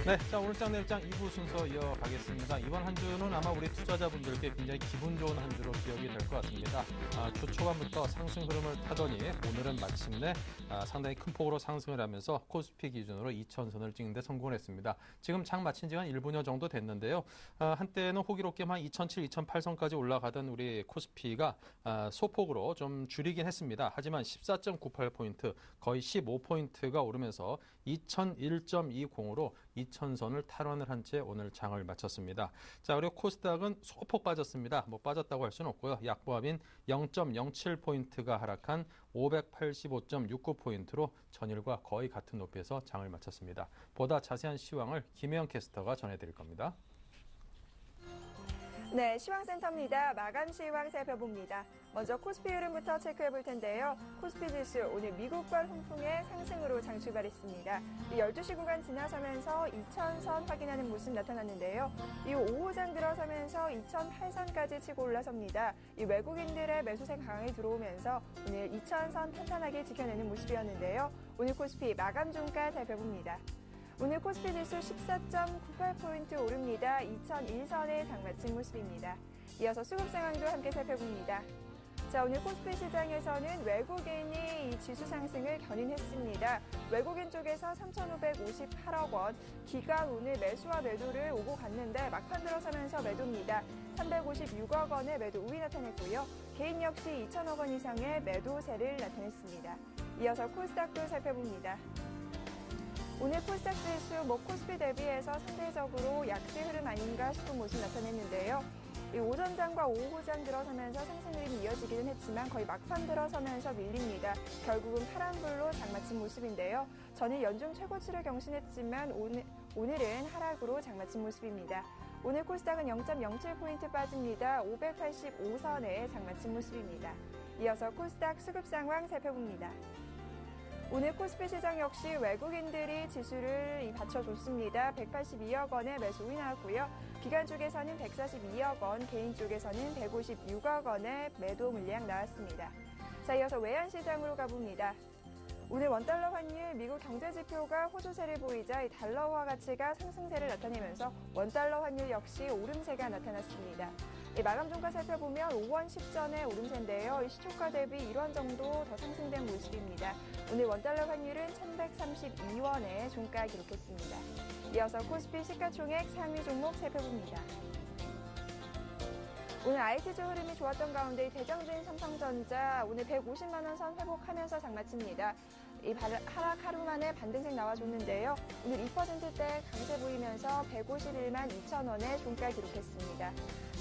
네, 자 오늘장 내일장 2부 순서 이어가겠습니다. 이번 한 주는 아마 우리 투자자분들께 굉장히 기분 좋은 한 주로 기억이 될 것 같습니다. 주 초반부터 상승 흐름을 타더니 오늘은 마침내 상당히 큰 폭으로 상승을 하면서 코스피 기준으로 2,000선을 찍는 데 성공을 했습니다. 지금 장 마친 지가 한 1분여 정도 됐는데요. 한때는 호기롭게만 2,007, 2,008선까지 올라가던 우리 코스피가 소폭으로 좀 줄이긴 했습니다. 하지만 14.98포인트, 거의 15포인트가 오르면서 2,001.20으로 2,000선을 탈환을 한 채 오늘 장을 마쳤습니다. 자, 그리고 코스닥은 소폭 빠졌습니다. 뭐 빠졌다고 할 수는 없고요. 약보합인 0.07포인트가 하락한 585.69포인트로 전일과 거의 같은 높이에서 장을 마쳤습니다. 보다 자세한 시황을 김혜영 캐스터가 전해드릴 겁니다. 네, 시황센터입니다. 마감 시황 살펴봅니다. 먼저 코스피 흐름부터 체크해 볼 텐데요. 코스피 지수 오늘 미국발 훈풍의 상승으로 장 출발했습니다. 12시 구간 지나서면서 2,000선 확인하는 모습 나타났는데요. 이후 오후장 들어서면서 2,008선까지 치고 올라섭니다. 이 외국인들의 매수세 강하게 들어오면서 오늘 2,000선 탄탄하게 지켜내는 모습이었는데요. 오늘 코스피 마감 종가 살펴봅니다. 오늘 코스피 지수 14.98포인트 오릅니다. 2,001선에 장마친 모습입니다. 이어서 수급 상황도 함께 살펴봅니다. 자, 오늘 코스피 시장에서는 외국인이 이 지수 상승을 견인했습니다. 외국인 쪽에서 3,558억 원, 기관 오늘 매수와 매도를 오고 갔는데 막판 들어서면서 매도입니다. 356억 원의 매도 우위 나타냈고요. 개인 역시 2천억 원 이상의 매도세를 나타냈습니다. 이어서 코스닥도 살펴봅니다. 오늘 코스닥 지수 코스피 대비해서 상대적으로 약세 흐름 아닌가 싶은 모습 나타냈는데요. 오전장과 오후장 들어서면서 상승 흐름이 이어지기는 했지만 거의 막판 들어서면서 밀립니다. 결국은 파란불로 장마친 모습인데요. 전일 연중 최고치를 경신했지만 오늘은 하락으로 장마친 모습입니다. 오늘 코스닥은 0.07포인트 빠집니다. 585선에 장마친 모습입니다. 이어서 코스닥 수급 상황 살펴봅니다. 오늘 코스피 시장 역시 외국인들이 지수를 받쳐줬습니다. 182억 원의 매수 우위 나왔고요. 기관 쪽에서는 142억 원, 개인 쪽에서는 156억 원의 매도 물량 나왔습니다. 자, 이어서 외환시장으로 가봅니다. 오늘 원달러 환율, 미국 경제지표가 호조세를 보이자 이 달러화 가치가 상승세를 나타내면서 원달러 환율 역시 오름세가 나타났습니다. 마감 종가 살펴보면 5원 10전의 오름세인데요. 시초가 대비 1원 정도 더 상승된 모습입니다. 오늘 원달러 환율은 1,132원에 종가 기록했습니다. 이어서 코스피 시가총액 상위 종목 살펴봅니다. 오늘 IT주 흐름이 좋았던 가운데 대장주인 삼성전자 오늘 150만 원 선 회복하면서 장마칩니다. 이 하락 하루 만에 반등색 나와줬는데요. 오늘 2%대 강세 보이면서 151만 2천 원에 종가 기록했습니다.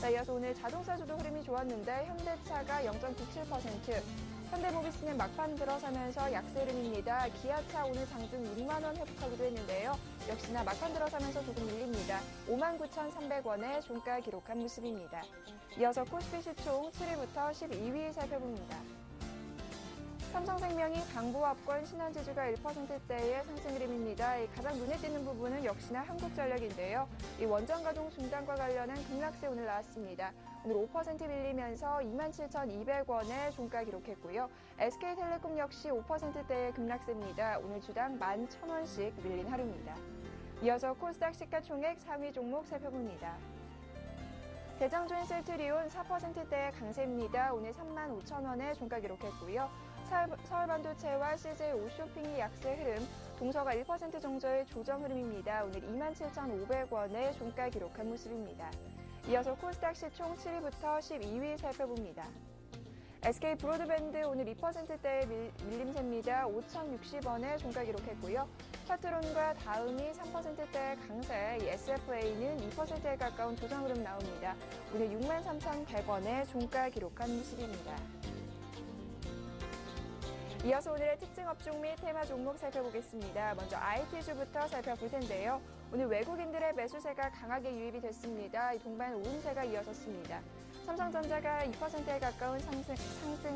자, 이어서 오늘 자동차주도 흐름이 좋았는데 현대차가 0.97%, 현대모비스는 막판 들어서면서 약세 흐름입니다. 기아차 오늘 장중 6만 원 회복하기도 했는데요. 역시나 막판 들어서면서 조금 밀립니다. 59,300원에 종가 기록한 모습입니다. 이어서 코스피 시총 7위부터 12위 살펴봅니다. 삼성생명이 강보합권 신한지주가 1%대의 상승 흐름입니다. 가장 눈에 띄는 부분은 역시나 한국전력인데요. 이 원전 가동 중단과 관련한 급락세 오늘 나왔습니다. 오늘 5% 밀리면서 27,200원의 종가 기록했고요. SK텔레콤 역시 5%대의 급락세입니다. 오늘 주당 11,000원씩 밀린 하루입니다. 이어서 코스닥 시가총액 상위 종목 살펴봅니다. 대장주인 셀트리온 4%대의 강세입니다. 오늘 35,000원에 종가 기록했고요. 서울반도체와 CJ 오쇼핑이 약세 흐름, 동서가 1% 정도의 조정 흐름입니다. 오늘 27,500원에 종가 기록한 모습입니다. 이어서 코스닥 시총 7위부터 12위 살펴봅니다. SK 브로드밴드 오늘 2%대의 밀림세입니다. 5,060원에 종가 기록했고요. 파트론과 다음이 3%대의 강세, SFA는 2%에 가까운 조정 흐름 나옵니다. 오늘 63,100원에 종가 기록한 모습입니다. 이어서 오늘의 특징 업종 및 테마 종목 살펴보겠습니다. 먼저 IT주부터 살펴볼 텐데요. 오늘 외국인들의 매수세가 강하게 유입이 됐습니다. 동반 오름세가 이어졌습니다. 삼성전자가 2%에 가까운 상승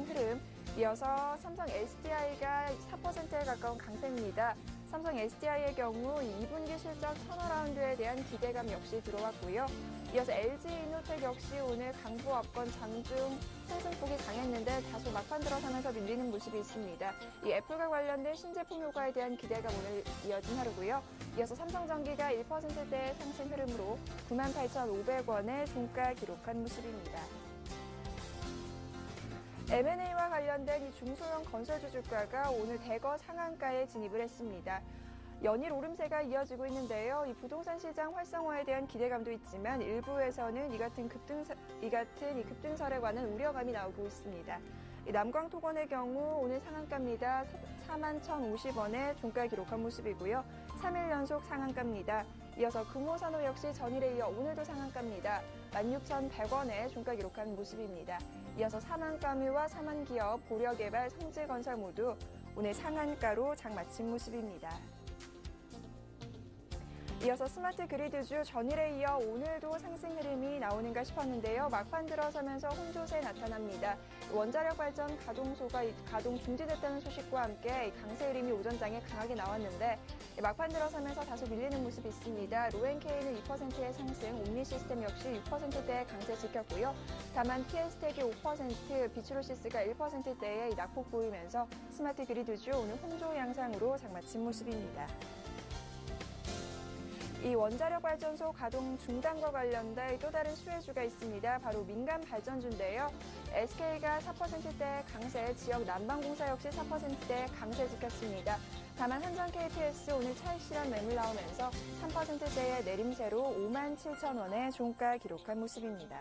흐름, 이어서 삼성 SDI가 4%에 가까운 강세입니다. 삼성 SDI의 경우 2분기 실적 턴어라운드에 대한 기대감 역시 들어왔고요. 이어서 LG이노텍 역시 오늘 강보합권 장중 상승폭이 강했는데 다소 막판 들어서면서 밀리는 모습이 있습니다. 이 애플과 관련된 신제품 효과에 대한 기대가 오늘 이어진 하루고요. 이어서 삼성전기가 1%대의 상승 흐름으로 98,500원의 종가 기록한 모습입니다. M&A와 관련된 이 중소형 건설주 주가가 오늘 대거 상한가에 진입을 했습니다. 연일 오름세가 이어지고 있는데요. 이 부동산 시장 활성화에 대한 기대감도 있지만 일부에서는 이 같은 급등설에 관한 우려감이 나오고 있습니다. 남광토건의 경우 오늘 상한가입니다. 41,050원에 종가 기록한 모습이고요. 3일 연속 상한가입니다. 이어서 금호산업 역시 전일에 이어 오늘도 상한가입니다. 16,100원에 종가 기록한 모습입니다. 이어서 삼한가뮤와 삼한기업, 고려개발, 성질건설 모두 오늘 상한가로 장 마친 모습입니다. 이어서 스마트 그리드주 전일에 이어 오늘도 상승 흐름이 나오는가 싶었는데요. 막판 들어서면서 혼조세 나타납니다. 원자력 발전 가동소가 가동 중지됐다는 소식과 함께 강세 흐름이 오전장에 강하게 나왔는데 막판 들어서면서 다소 밀리는 모습이 있습니다. 로엔케이는 2%의 상승, 옴니시스템 역시 6%대의 강세 지켰고요. 다만 PS텍이 5%, 비추로시스가 1%대의 낙폭 보이면서 스마트 그리드주 오늘 혼조 양상으로 장마친 모습입니다. 이 원자력 발전소 가동 중단과 관련된 또 다른 수혜주가 있습니다. 바로 민간 발전주인데요. SK가 4%대 강세, 지역 난방공사 역시 4%대 강세 지켰습니다. 다만 한전 KPS 오늘 차익 실현 매물 나오면서 3%대의 내림세로 57,000원의 종가 기록한 모습입니다.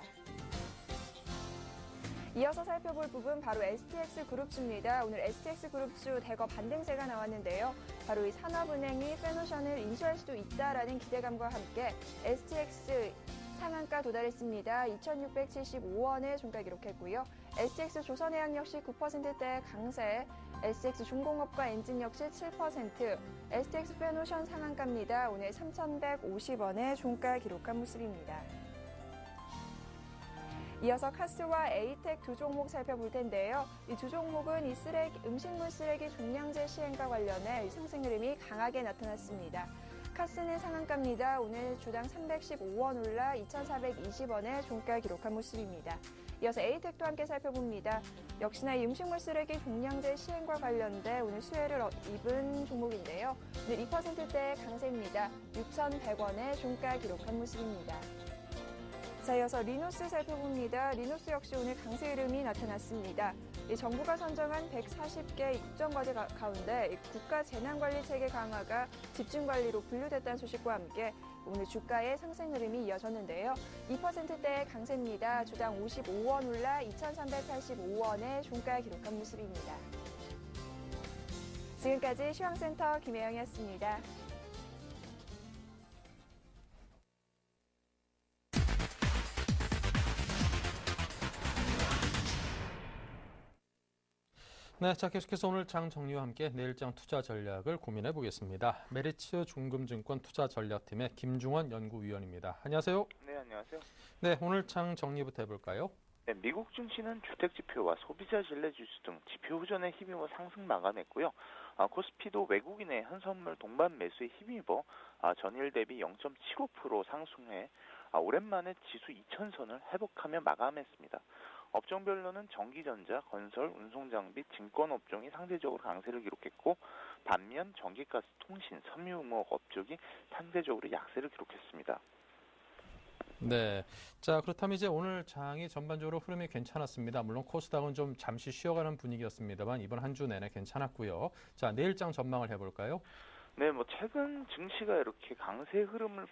이어서 살펴볼 부분 바로 STX 그룹주입니다. 오늘 STX 그룹주 대거 반등세가 나왔는데요. 바로 이 산업은행이 페노션을 인수할 수도 있다라는 기대감과 함께 STX 상한가 도달했습니다. 2,675원의 종가 기록했고요. STX 조선해양 역시 9%대 강세, STX 중공업과 엔진 역시 7%, STX 페노션 상한가입니다. 오늘 3,150원의 종가 기록한 모습입니다. 이어서 카스와 에이텍 두 종목 살펴볼 텐데요. 이 두 종목은 이 음식물 쓰레기 종량제 시행과 관련해 상승 흐름이 강하게 나타났습니다. 카스는 상한가입니다. 오늘 주당 315원 올라 2,420원의 종가 기록한 모습입니다. 이어서 에이텍도 함께 살펴봅니다. 역시나 이 음식물 쓰레기 종량제 시행과 관련돼 오늘 수혜를 입은 종목인데요. 오늘 2%대 강세입니다. 6,100원의 종가 기록한 모습입니다. 자, 이어서 리노스 살펴봅니다. 리노스 역시 오늘 강세 흐름이 나타났습니다. 정부가 선정한 140개 국정과제 가운데 국가 재난관리체계 강화가 집중관리로 분류됐다는 소식과 함께 오늘 주가의 상승 흐름이 이어졌는데요. 2%대의 강세입니다. 주당 55원 올라 2,385원의 종가 기록한 모습입니다. 지금까지 시황센터 김혜영이었습니다. 네, 자 계속해서 오늘 장 정리와 함께 내일장 투자 전략을 고민해 보겠습니다. 메리츠 중금증권 투자전략팀의 김중원 연구위원입니다. 안녕하세요. 네, 안녕하세요. 네, 오늘 장 정리부터 해볼까요? 네, 미국 증시는 주택 지표와 소비자 신뢰 지수 등 지표 호전에 힘입어 상승 마감했고요. 코스피도 외국인의 현선물 동반 매수에 힘입어 전일 대비 0.75% 상승해 오랜만에 지수 2000선을 회복하며 마감했습니다. 업종별로는 전기전자, 건설, 운송장비, 증권업종이 상대적으로 강세를 기록했고 반면 전기가스, 통신, 섬유공업 업종이 상대적으로 약세를 기록했습니다. 네, 자 그렇다면 이제 오늘 장이 전반적으로 흐름이 괜찮았습니다. 물론 코스닥은 좀 잠시 쉬어가는 분위기였습니다만 이번 한 주 내내 괜찮았고요. 자 내일장 전망을 해볼까요? 네, 최근 증시가 이렇게 강세 흐름을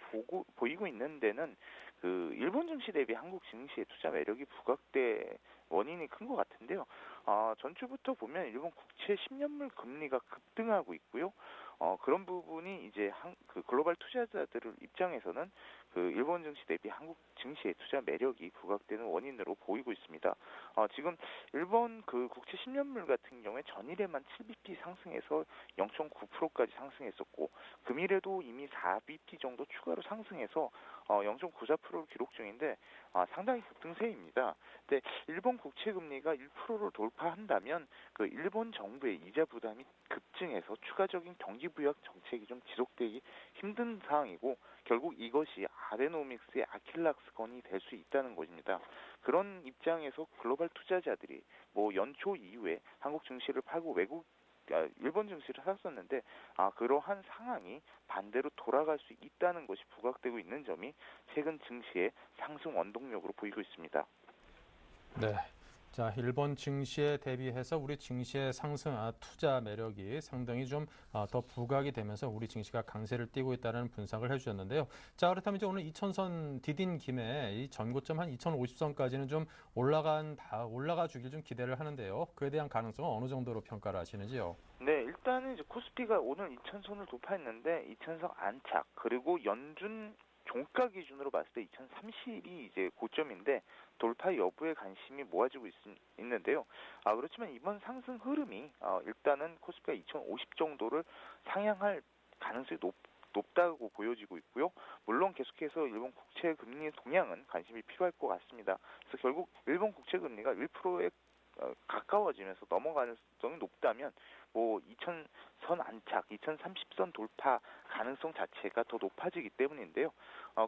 보이고 있는 데는 일본 증시 대비 한국 증시의 투자 매력이 부각돼 원인이 큰 것 같은데요. 전주부터 보면 일본 국채 10년물 금리가 급등하고 있고요. 그런 부분이 이제 글로벌 투자자들 입장에서는 일본 증시 대비 한국 증시의 투자 매력이 부각되는 원인으로 보이고 있습니다. 지금 일본 국채 10년물 같은 경우에 전일에만 7bp 상승해서 0.9%까지 상승했었고 금일에도 이미 4bp 정도 추가로 상승해서 0.94%를 기록 중인데 상당히 급등세입니다. 근데 일본 국채 금리가 1%를 돌파한다면 일본 정부의 이자 부담이 급증해서 추가적인 경기 부양 정책이 좀 지속되기 힘든 상황이고 결국 이것이 아베노믹스의 아킬락스건이 될 수 있다는 것입니다. 그런 입장에서 글로벌 투자자들이 뭐 연초 이후에 한국 증시를 팔고 일본 증시를 샀었는데 그러한 상황이 반대로 돌아갈 수 있다는 것이 부각되고 있는 점이 최근 증시의 상승 원동력으로 보이고 있습니다. 네. 자, 일본 증시에 대비해서 우리 증시의 상승, 투자 매력이 상당히 좀 더 부각이 되면서 우리 증시가 강세를 띠고 있다는 분석을 해주셨는데요. 자, 그렇다면 이제 오늘 2000선 디딘 김에 이 전고점 한 2050선까지는 좀 올라가 주길 좀 기대를 하는데요. 그에 대한 가능성은 어느 정도로 평가를 하시는지요? 네, 일단은 이제 코스피가 오늘 2000선을 돌파했는데 2000선 안착 그리고 연준 종가 기준으로 봤을 때 2030이 이제 고점인데 돌파 여부에 관심이 모아지고 있는데요. 그렇지만 이번 상승 흐름이 일단은 코스피가 2050 정도를 상향할 가능성이 높다고 보여지고 있고요. 물론 계속해서 일본 국채 금리 동향은 관심이 필요할 것 같습니다. 그래서 결국 일본 국채 금리가 1%에 가까워지면서 넘어가는 가능성이 높다면 뭐 2000선 안착, 2030선 돌파 가능성 자체가 더 높아지기 때문인데요.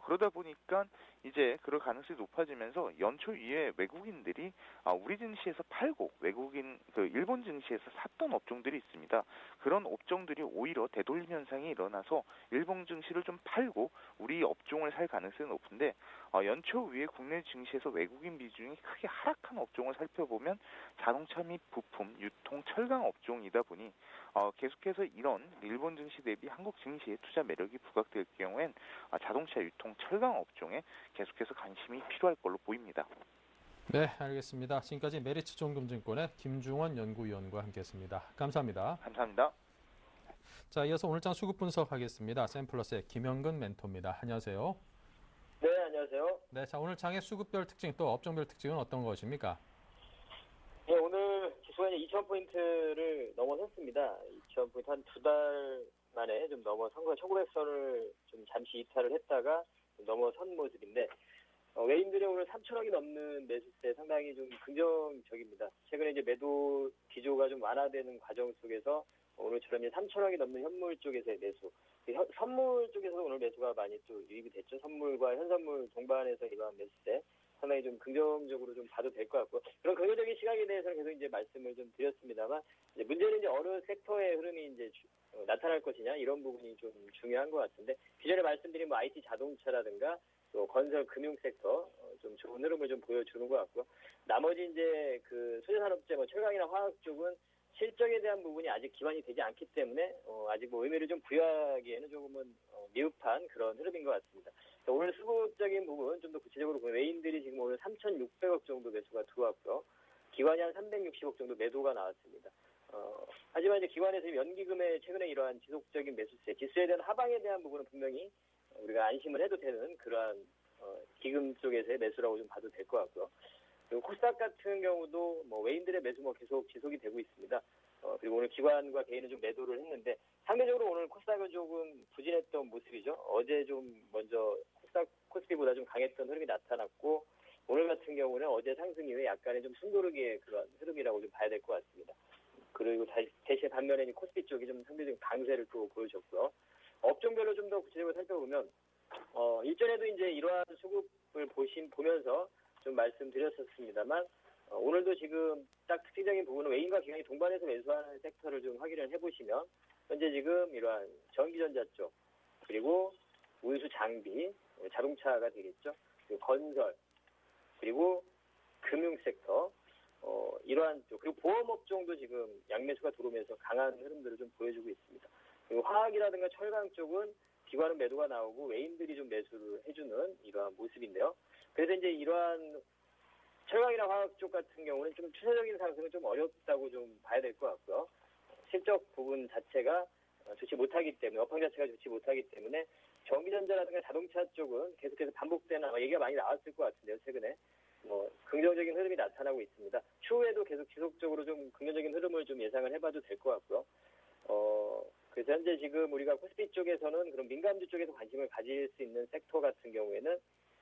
그러다 보니까 이제 그럴 가능성이 높아지면서 연초 이후에 외국인들이 우리 증시에서 팔고 일본 증시에서 샀던 업종들이 있습니다. 그런 업종들이 오히려 되돌림 현상이 일어나서 일본 증시를 좀 팔고 우리 업종을 살 가능성이 높은데 연초 이후에 국내 증시에서 외국인 비중이 크게 하락한 업종을 살펴보면 자동차 및 부품, 유통, 철강 업종이다 보니 계속해서 이런 일본 증시 대비 한국 증시의 투자 매력이 부각될 경우엔 자동차, 유통, 철강 업종에 계속해서 관심이 필요할 걸로 보입니다. 네, 알겠습니다. 지금까지 메리츠증권의 김중원 연구위원과 함께했습니다. 감사합니다. 감사합니다. 자, 이어서 오늘장 수급 분석하겠습니다. 샘플러스의 김영근 멘토입니다. 안녕하세요. 네, 안녕하세요. 네, 자, 오늘 장의 수급별 특징 또 업종별 특징은 어떤 것입니까? 네, 오늘 지수가 이제 2,000포인트를 넘어섰습니다. 2,000포인트 한 두 달 만에 좀 넘어선 거예요. 1,900선을 좀 잠시 이탈을 했다가 넘어선 모습인데, 외인들이 오늘 3,000억이 넘는 매수세 상당히 좀 긍정적입니다. 최근에 이제 매도 기조가 좀 완화되는 과정 속에서 오늘처럼 이제 3,000억이 넘는 현물 쪽에서의 매수, 선물 쪽에서도 오늘 매수가 많이 또 유입이 됐죠. 선물과 현선물 동반해서 이러한 매수세 상당히 좀 긍정적으로 좀 봐도 될 것 같고, 그런 긍정적인 시각에 대해서는 계속 이제 말씀을 좀 드렸습니다만, 이제 문제는 이제 어느 섹터의 흐름이 이제 나타날 것이냐 이런 부분이 좀 중요한 것 같은데, 기존에 말씀드린 뭐 IT 자동차라든가 또 건설 금융 섹터 좀 좋은 흐름을 좀 보여주는 것 같고요. 나머지 이제 그 소재산업재 뭐 철강이나 화학 쪽은 실적에 대한 부분이 아직 기반이 되지 않기 때문에 아직 뭐 의미를 좀 부여하기에는 조금은 미흡한 그런 흐름인 것 같습니다. 오늘 수급적인 부분 좀 더 구체적으로 보면 외인들이 지금 오늘 3,600억 정도 매수가 들어왔고요. 기관이 한 360억 정도 매도가 나왔습니다. 하지만 이제 기관에서 연기금의 최근에 이러한 지속적인 매수세, 지수에 대한 하방에 대한 부분은 분명히 우리가 안심을 해도 되는 그러한 기금 쪽에서의 매수라고 좀 봐도 될 것 같고요. 그리고 코스닥 같은 경우도 뭐 외인들의 매수 뭐 계속 지속이 되고 있습니다. 그리고 오늘 기관과 개인은 좀 매도를 했는데 상대적으로 오늘 코스닥은 조금 부진했던 모습이죠. 어제 좀 먼저 코스피보다 좀 강했던 흐름이 나타났고 오늘 같은 경우는 어제 상승 이후에 약간의 좀 숨고르기의 그런 흐름이라고 좀 봐야 될 것 같습니다. 그리고 대신 반면에 코스피 쪽이 좀 상대적인 강세를 또 보여줬고요. 업종별로 좀 더 구체적으로 살펴보면 일전에도 이제 이러한 수급을 보면서 좀 말씀드렸었습니다만 오늘도 지금 딱 특징적인 부분은 외인과 기관이 동반해서 매수하는 섹터를 좀 확인을 해보시면 현재 지금 이러한 전기전자 쪽 그리고 운수 장비, 자동차가 되겠죠. 그리고 건설 그리고 금융 섹터 이러한 쪽 그리고 보험업종도 지금 양매수가 들어오면서 강한 흐름들을 좀 보여주고 있습니다. 그리고 화학이라든가 철강 쪽은 기관은 매도가 나오고 외인들이 좀 매수를 해주는 이러한 모습인데요. 그래서 이제 이러한 철강이나 화학 쪽 같은 경우는 좀 추세적인 상승은 좀 어렵다고 좀 봐야 될 것 같고요. 실적 부분 자체가 좋지 못하기 때문에 업황 자체가 좋지 못하기 때문에 전기전자라든가 자동차 쪽은 계속해서 반복되는 얘기가 많이 나왔을 것 같은데요. 최근에 긍정적인 흐름이 나타나고 있습니다. 추후에도 계속 지속적으로 좀 긍정적인 흐름을 좀 예상을 해봐도 될 것 같고요. 그래서 현재 지금 우리가 코스피 쪽에서는 그런 민감주 쪽에서 관심을 가질 수 있는 섹터 같은 경우에는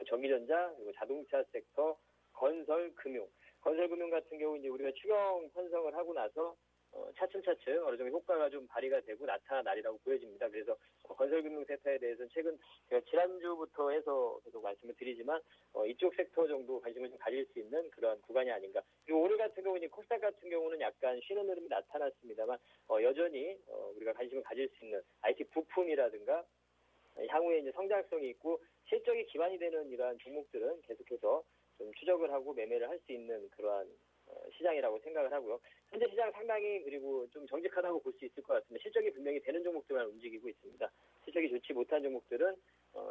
전기전자 그리고 자동차 섹터, 건설 금융 같은 경우 이제 우리가 추경 편성을 하고 나서 차츰차츰 어느 정도 효과가 좀 발휘가 되고 나타날 날이라고 보여집니다. 그래서 건설금융 섹터에 대해서는 최근 제가 지난주부터 해서 계속 말씀을 드리지만 이쪽 섹터 정도 관심을 좀 가질 수 있는 그런 구간이 아닌가. 그리고 오늘 같은 경우는 코스닥 같은 경우는 약간 쉬는 흐름이 나타났습니다만 여전히 우리가 관심을 가질 수 있는 IT 부품이라든가 향후에 이제 성장성이 있고 실적이 기반이 되는 이러한 종목들은 계속해서 좀 추적을 하고 매매를 할 수 있는 그러한 시장이라고 생각을 하고요. 현재 시장 상당히 그리고 좀 정직하다고 볼 수 있을 것 같습니다. 실적이 분명히 되는 종목들만 움직이고 있습니다. 실적이 좋지 못한 종목들은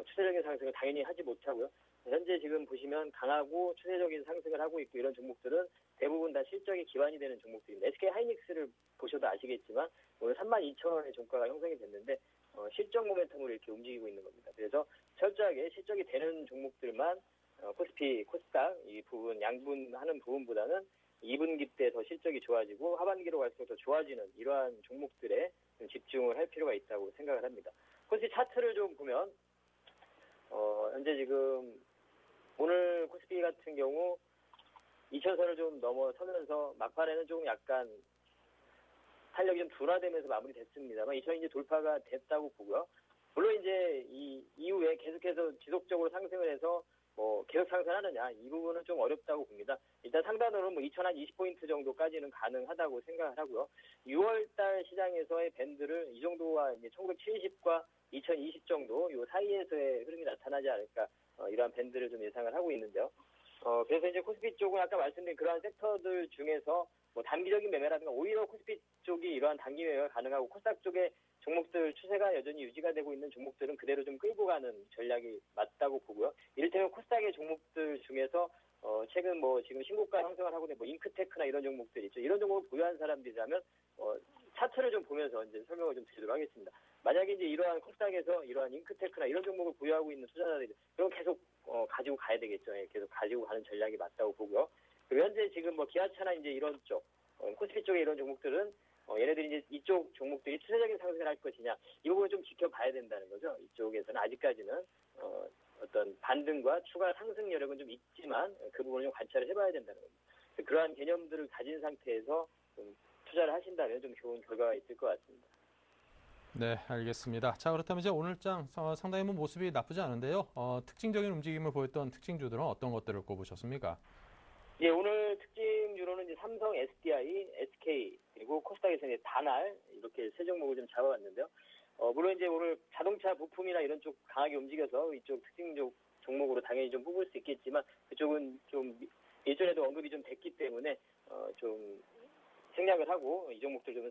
추세적인 상승을 당연히 하지 못하고요. 현재 지금 보시면 강하고 추세적인 상승을 하고 있고 이런 종목들은 대부분 다 실적이 기반이 되는 종목들입니다. SK 하이닉스를 보셔도 아시겠지만 오늘 32,000원의 종가가 형성이 됐는데 실적 모멘텀으로 이렇게 움직이고 있는 겁니다. 그래서 철저하게 실적이 되는 종목들만 코스피, 코스닥 이 부분 양분하는 부분보다는 2분기 때 더 실적이 좋아지고 하반기로 갈수록 더 좋아지는 이러한 종목들에 좀 집중을 할 필요가 있다고 생각을 합니다. 코스피 차트를 좀 보면 현재 지금 오늘 코스피 같은 경우 2,000선을 좀 넘어서면서 막판에는 좀 약간 탄력이 좀 둔화되면서 마무리됐습니다만 2,000이 이제 돌파가 됐다고 보고요. 물론 이제 이 이후에 계속해서 지속적으로 상승을 해서 계속 상승하느냐 이 부분은 좀 어렵다고 봅니다. 일단 상단으로 2,020포인트 정도까지는 가능하다고 생각을 하고요. 6월달 시장에서의 밴드를 이 정도와 이제 1970과 2020 정도 이 사이에서의 흐름이 나타나지 않을까 이러한 밴드를 좀 예상을 하고 있는데요. 그래서 이제 코스피 쪽은 아까 말씀드린 그러한 섹터들 중에서 단기적인 매매라든가 오히려 코스피 쪽이 이러한 단기 매매가 가능하고 코스닥 쪽에 종목들 추세가 여전히 유지가 되고 있는 종목들은 그대로 좀 끌고 가는 전략이 맞다고 보고요. 이를테면 코스닥의 종목들 중에서 최근 지금 신고가 형성을 하고 있는 잉크테크나 이런 종목들 있죠. 이런 종목을 보유한 사람들이라면 차트를 좀 보면서 이제 설명을 좀 드리도록 하겠습니다. 만약에 이제 이러한 코스닥에서 이러한 잉크테크나 이런 종목을 보유하고 있는 투자자들이 그럼 계속 가지고 가야 되겠죠. 예, 계속 가지고 가는 전략이 맞다고 보고요. 그리고 현재 지금 기아차나 이제 이런 쪽 코스피 쪽의 이런 종목들은 얘네들이 이제 이쪽 종목들이 추세적인 상승을 할 것이냐 이 부분을 좀 지켜봐야 된다는 거죠. 이쪽에서는 아직까지는 어떤 반등과 추가 상승 여력은 좀 있지만 그 부분을 좀 관찰을 해봐야 된다는 겁니다. 그러한 개념들을 가진 상태에서 좀 투자를 하신다면 좀 좋은 결과가 있을 것 같습니다. 네, 알겠습니다. 자, 그렇다면 이제 오늘장 상당히 모습이 나쁘지 않은데요. 특징적인 움직임을 보였던 특징주들은 어떤 것들을 꼽으셨습니까? 예, 오늘 특징주로는 이제 삼성, SDI, SK 그리고 코스닥에서 이제 다날 이렇게 세 종목을 좀 잡아봤는데요. 물론 이제 오늘 자동차 부품이나 이런 쪽 강하게 움직여서 이쪽 특징적 종목으로 당연히 좀 뽑을 수 있겠지만 그쪽은 좀 예전에도 언급이 좀 됐기 때문에 좀 생략을 하고 이 종목들 좀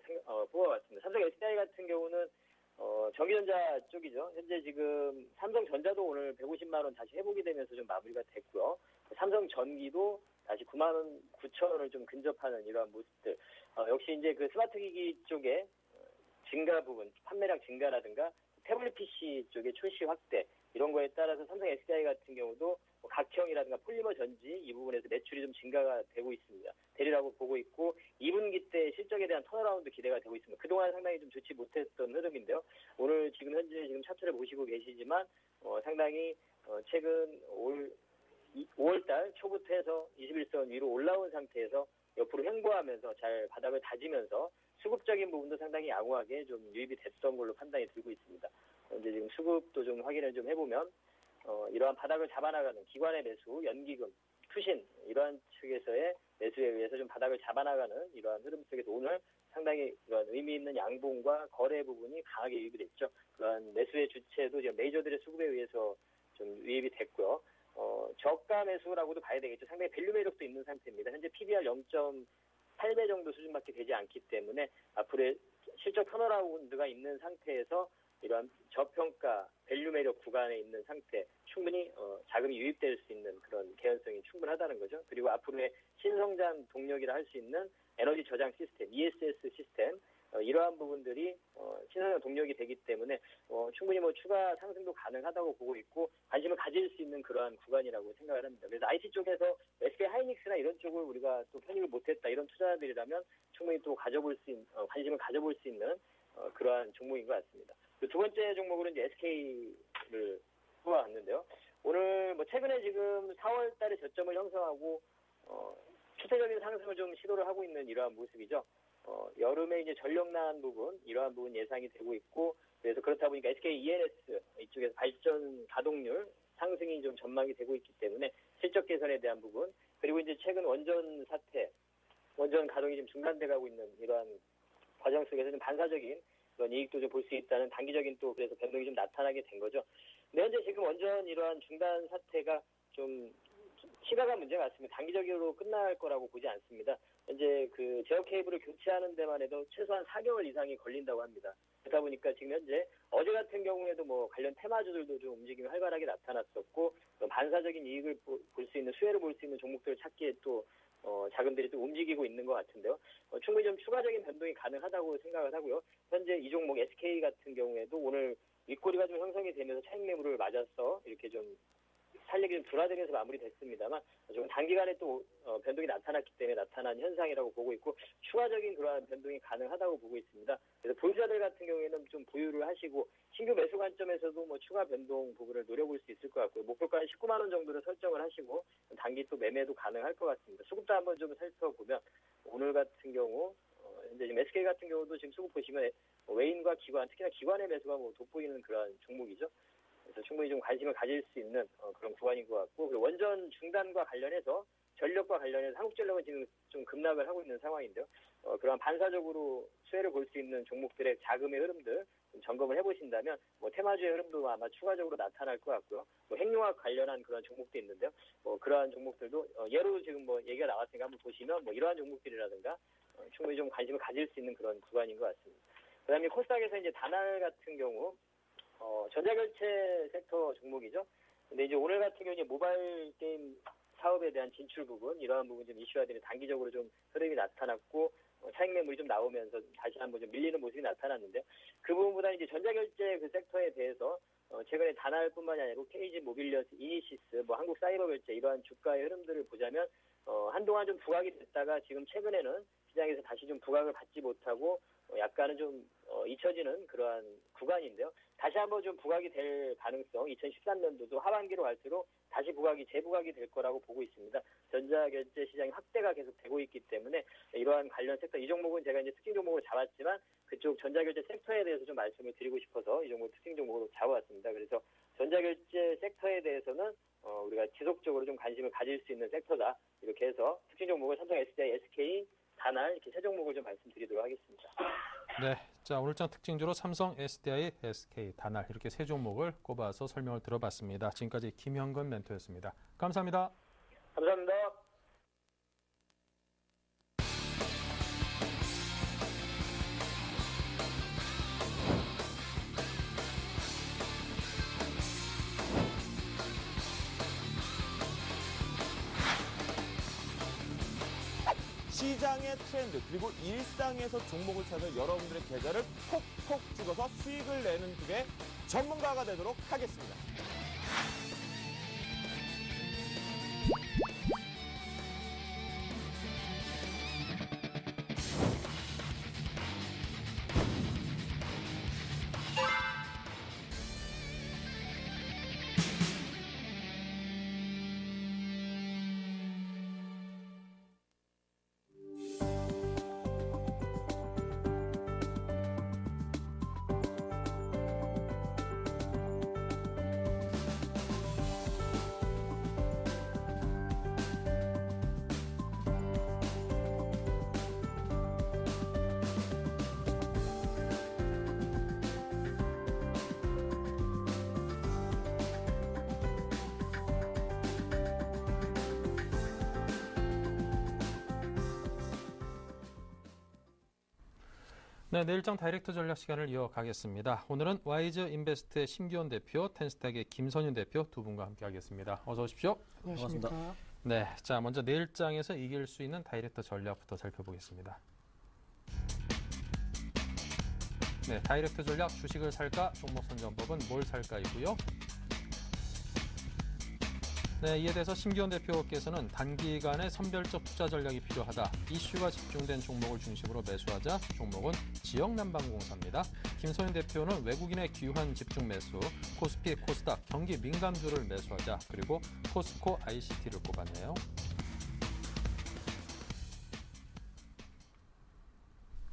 뽑아봤습니다. 삼성 SDI 같은 경우는 전기전자 쪽이죠. 현재 지금 삼성전자도 오늘 150만 원 다시 회복이 되면서 좀 마무리가 됐고요. 삼성전기도 다시 9만 9천 원을 좀 근접하는 이러한 모습들. 역시 이제 그 스마트 기기 쪽에 증가 부분, 판매량 증가라든가 태블릿 PC 쪽의 출시 확대 이런 거에 따라서 삼성 SDI 같은 경우도 각형이라든가 폴리머 전지 이 부분에서 매출이 좀 증가가 되고 있습니다. 되리라고 보고 있고 2분기 때 실적에 대한 턴어라운드 기대가 되고 있습니다. 그동안 상당히 좀 좋지 못했던 흐름인데요. 오늘 지금 현재 지금 차트를 보시고 계시지만 상당히 최근 5월달 초부터 해서 21선 위로 올라온 상태에서 옆으로 횡보하면서 잘 바닥을 다지면서 수급적인 부분도 상당히 양호하게 좀 유입이 됐던 걸로 판단이 들고 있습니다. 이제 지금 수급도 좀 확인을 좀 해보면 이러한 바닥을 잡아나가는 기관의 매수, 연기금, 투신 이러한 측에서의 매수에 의해서 좀 바닥을 잡아나가는 이러한 흐름 속에서 오늘 상당히 이런 의미 있는 양봉과 거래 부분이 강하게 유입이 됐죠. 그러한 매수의 주체도 지금 메이저들의 수급에 의해서 좀 유입이 됐고요. 저가 매수라고도 봐야 되겠죠. 상당히 밸류 매력도 있는 상태입니다. 현재 PBR 0.8배 정도 수준밖에 되지 않기 때문에 앞으로의 실적 턴어라운드가 있는 상태에서 이러한 저평가 밸류 매력 구간에 있는 상태 충분히 자금이 유입될 수 있는 그런 개연성이 충분하다는 거죠. 그리고 앞으로의 신성장 동력이라 할 수 있는 에너지 저장 시스템, ESS 시스템 이러한 부분들이 신성장 동력이 되기 때문에 충분히 추가 상승도 가능하다고 보고 있고 관심을 가질 수 있는 그러한 구간이라고 생각을 합니다. 그래서 IT 쪽에서 SK 하이닉스나 이런 쪽을 우리가 또 편입을 못했다 이런 투자자들이라면 충분히 또 관심을 가져볼 수 있는 그러한 종목인 것 같습니다. 두 번째 종목으로 이제 SK를 뽑아왔는데요. 오늘 최근에 지금 4월 달에 저점을 형성하고 추세적인 상승을 좀 시도를 하고 있는 이러한 모습이죠. 여름에 이제 전력난 부분, 이러한 부분 예상이 되고 있고, 그래서 그렇다 보니까 SK E&S 이쪽에서 발전 가동률 상승이 좀 전망이 되고 있기 때문에 실적 개선에 대한 부분, 그리고 이제 최근 원전 사태, 원전 가동이 좀 중단돼 가고 있는 이러한 과정 속에서 좀 반사적인 그런 이익도 좀 볼 수 있다는 단기적인 또 그래서 변동이 좀 나타나게 된 거죠. 근데 현재 지금 원전 이러한 중단 사태가 좀 심각한 문제가 같습니다. 단기적으로 끝날 거라고 보지 않습니다. 현재 그 제어 케이블을 교체하는 데만 해도 최소한 4개월 이상이 걸린다고 합니다. 그러다 보니까 지금 현재 어제 같은 경우에도 뭐 관련 테마주들도 좀 움직임이 활발하게 나타났었고, 반사적인 이익을 볼 수 있는, 수혜를 볼 수 있는 종목들을 찾기에 또 자금들이 또 움직이고 있는 것 같은데요. 충분히 좀 추가적인 변동이 가능하다고 생각을 하고요. 현재 이 종목 SK 같은 경우에도 오늘 윗꼬리가 좀 형성이 되면서 차익 매물을 맞아서 이렇게 좀 탄력이 좀 둔화되면서 마무리됐습니다만, 좀 단기간에 또 변동이 나타났기 때문에 나타난 현상이라고 보고 있고, 추가적인 그러한 변동이 가능하다고 보고 있습니다. 그래서 보유자들 같은 경우에는 좀 보유를 하시고, 신규 매수 관점에서도 뭐 추가 변동 부분을 노려볼 수 있을 것 같고요. 목표가는 19만 원 정도를 설정을 하시고 단기 또 매매도 가능할 것 같습니다. 수급도 한번 좀 살펴보면 오늘 같은 경우 현재 지금 SK 같은 경우도 지금 수급 보시면 외인과 기관, 특히나 기관의 매수가 뭐 돋보이는 그런 종목이죠. 그래서 충분히 좀 관심을 가질 수 있는 그런 구간인 것 같고, 그리고 원전 중단과 관련해서 전력과 관련해서 한국전력은 지금 좀 급락을 하고 있는 상황인데요. 그러한 반사적으로 수혜를 볼 수 있는 종목들의 자금의 흐름들 좀 점검을 해보신다면 뭐 테마주의 흐름도 아마 추가적으로 나타날 것 같고요. 뭐 핵융합 관련한 그런 종목도 있는데요. 그러한 종목들도 예로 지금 뭐 얘기가 나왔으니까 한번 보시면 뭐 이러한 종목들이라든가 충분히 좀 관심을 가질 수 있는 그런 구간인 것 같습니다. 그다음에 코스닥에서 이제 다날 같은 경우 전자결제 섹터 종목이죠. 근데 이제 오늘 같은 경우에 모바일 게임 사업에 대한 진출 부분, 이러한 부분 좀 이슈화되는 단기적으로 좀 흐름이 나타났고, 차익 매물이 좀 나오면서 다시 한번 좀 밀리는 모습이 나타났는데요. 그 부분보다 이제 전자결제 그 섹터에 대해서 최근에 다날뿐만이 아니고 KG 모빌리언스, 이니시스, 뭐 한국사이버결제 이러한 주가의 흐름들을 보자면 한동안 좀 부각이 됐다가 지금 최근에는 시장에서 다시 좀 부각을 받지 못하고 약간은 좀 잊혀지는 그러한 구간인데요. 다시 한번 좀 부각이 될 가능성, 2013년도도 하반기로 갈수록 다시 재부각이 될 거라고 보고 있습니다. 전자결제 시장이 확대가 계속 되고 있기 때문에 이러한 관련 섹터, 이 종목은 제가 이제 특징 종목을 잡았지만 그쪽 전자결제 섹터에 대해서 좀 말씀을 드리고 싶어서 이 종목 특징 종목으로 잡아왔습니다. 그래서 전자결제 섹터에 대해서는 우리가 지속적으로 좀 관심을 가질 수 있는 섹터다. 이렇게 해서 특징 종목을 삼성 SDI, SK, 다날 이렇게 세 종목을 좀 말씀드리도록 하겠습니다. 네, 자 오늘장 특징주로 삼성, SDI, SK, 다날 이렇게 세 종목을 꼽아서 설명을 들어봤습니다. 지금까지 김현건 멘토였습니다. 감사합니다. 감사합니다. 시장의 트렌드 그리고 일상에서 종목을 찾아 여러분들의 계좌를 콕콕 찍어서 수익을 내는 쪽의 전문가가 되도록 하겠습니다. 네, 내일장 다이렉트 전략 시간을 이어가겠습니다. 오늘은 와이즈 인베스트의 심기원 대표, 텐스탁의 김선윤 대표 두 분과 함께하겠습니다. 어서 오십시오. 반갑습니다. 네, 자 먼저 내일장에서 이길 수 있는 다이렉트 전략부터 살펴보겠습니다. 네, 다이렉트 전략 주식을 살까, 종목 선정법은 뭘 살까이고요. 네, 이에 대해서 심기원 대표께서는 단기간에 선별적 투자 전략이 필요하다. 이슈가 집중된 종목을 중심으로 매수하자. 종목은 지역난방공사입니다. 김선윤 대표는 외국인의 귀환 집중 매수, 코스피, 코스닥, 경기 민감주를 매수하자. 그리고 포스코 ICT를 꼽았네요.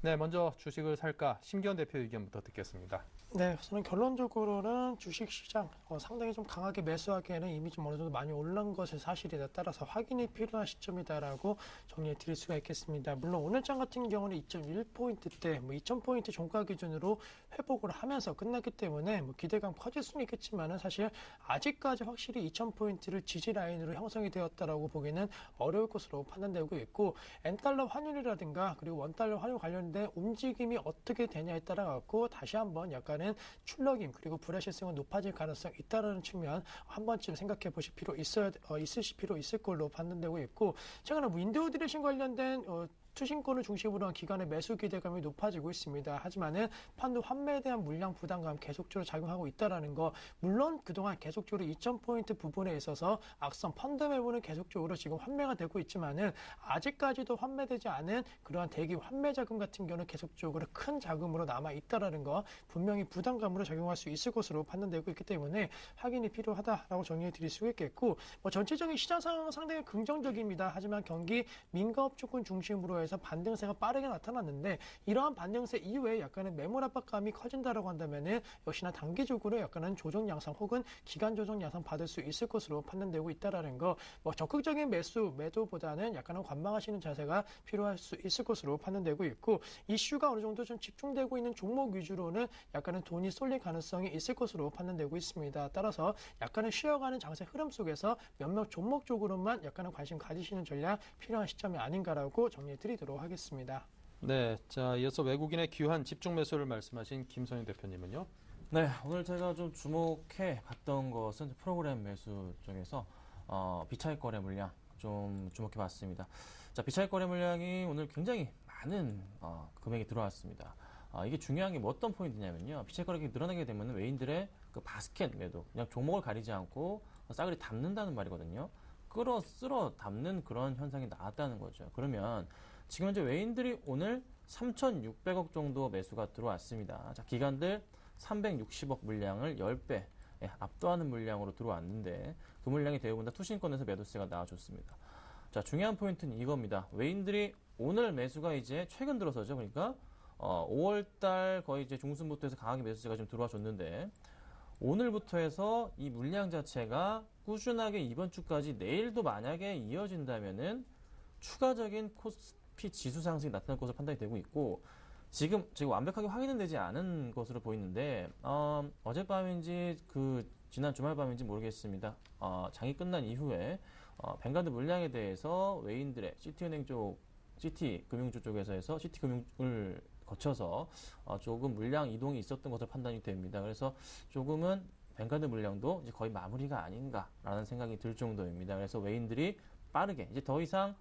네, 먼저 주식을 살까 심기현 대표 의견부터 듣겠습니다. 네, 저는 결론적으로는 주식시장 상당히 좀 강하게 매수하기에는 이미 좀 어느 정도 많이 올라온 것이 사실이다. 따라서 확인이 필요한 시점이다라고 정리해 드릴 수가 있겠습니다. 물론 오늘장 같은 경우는 2.1포인트대, 2,000포인트 종가 기준으로 회복을 하면서 끝났기 때문에 기대감 커질 수는 있겠지만은 사실 아직까지 확실히 2,000포인트를 지지 라인으로 형성이 되었다라고 보기는 어려울 것으로 판단되고 있고, 엔달러 환율이라든가 그리고 원달러 환율 관련된 움직임이 어떻게 되냐에 따라 갖고 다시 한번 약간은 출렁임 그리고 불확실성은 높아질 가능성이 있다는 측면 한 번쯤 생각해 보실 필요 있으실 필요 있을 걸로 판단되고 있고, 최근에 인도어 디레이션 관련된 투신권을 중심으로 한 기관의 매수 기대감이 높아지고 있습니다. 하지만은 판도 환매에 대한 물량 부담감 계속적으로 작용하고 있다라는 거, 물론 그동안 계속적으로 2,000포인트 부분에 있어서 악성 펀드 매물은 계속적으로 지금 환매가 되고 있지만은 아직까지도 환매되지 않은 그러한 대기 환매 자금 같은 경우는 계속적으로 큰 자금으로 남아 있다라는 거, 분명히 부담감으로 작용할 수 있을 것으로 판단되고 있기 때문에 확인이 필요하다라고 정리해 드릴 수 있겠고, 전체적인 시장 상황은 상당히 긍정적입니다. 하지만 경기 민가업주권 중심으로 해서 반등세가 빠르게 나타났는데, 이러한 반등세 이후에 약간의 매물 압박감이 커진다라고 한다면은 역시나 단기적으로 약간은 조정 양상 혹은 기간 조정 양상 받을 수 있을 것으로 판단되고 있다라는 거, 적극적인 매도보다는 약간은 관망하시는 자세가 필요할 수 있을 것으로 판단되고 있고, 이슈가 어느 정도 좀 집중되고 있는 종목 위주로는 약간은 돈이 쏠릴 가능성이 있을 것으로 판단되고 있습니다. 따라서 약간은 쉬어가는 장세 흐름 속에서 몇몇 종목 쪽으로만 약간은 관심 가지시는 전략 필요한 시점이 아닌가라고 정리해 드리도록 하겠습니다. 네, 자 이어서 외국인의 귀한 집중 매수를 말씀하신 김선영 대표님은요. 네, 오늘 제가 좀 주목해 봤던 것은 프로그램 매수 쪽에서 비차익 거래 물량 좀 주목해 봤습니다. 자, 비차익 거래 물량이 오늘 굉장히 많은 금액이 들어왔습니다. 이게 중요한 게 어떤 포인트냐면요, 비차익 거래가 늘어나게 되면 외인들의 그 바스켓 매도, 그냥 종목을 가리지 않고 싸그리 담는다는 말이거든요. 쓸어 담는 그런 현상이 나왔다는 거죠. 그러면 지금 현재 외인들이 오늘 3,600억 정도 매수가 들어왔습니다. 자, 기관들 360억 물량을 10배 압도하는 물량으로 들어왔는데, 그 물량이 대부분 다 투신권에서 매도세가 나와줬습니다. 자, 중요한 포인트는 이겁니다. 외인들이 오늘 매수가 이제 최근 들어서죠. 그러니까 5월달 거의 이제 중순부터 해서 강하게 매수세가 좀 들어와 줬는데, 오늘부터 해서 이 물량 자체가 꾸준하게 이번 주까지 내일도 만약에 이어진다면은 추가적인 코스피 지수 상승이 나타날 것으로 판단이 되고 있고, 지금 완벽하게 확인은 되지 않은 것으로 보이는데, 어젯밤인지 지난 주말밤인지 모르겠습니다. 장이 끝난 이후에 뱅가드 물량에 대해서 외인들의 시티은행 쪽, 시티금융주 쪽에서 해서 시티금융을 거쳐서 조금 물량 이동이 있었던 것으로 판단이 됩니다. 그래서 조금은 뱅가드 물량도 이제 거의 마무리가 아닌가라는 생각이 들 정도입니다. 그래서 외인들이 빠르게 이제 더 이상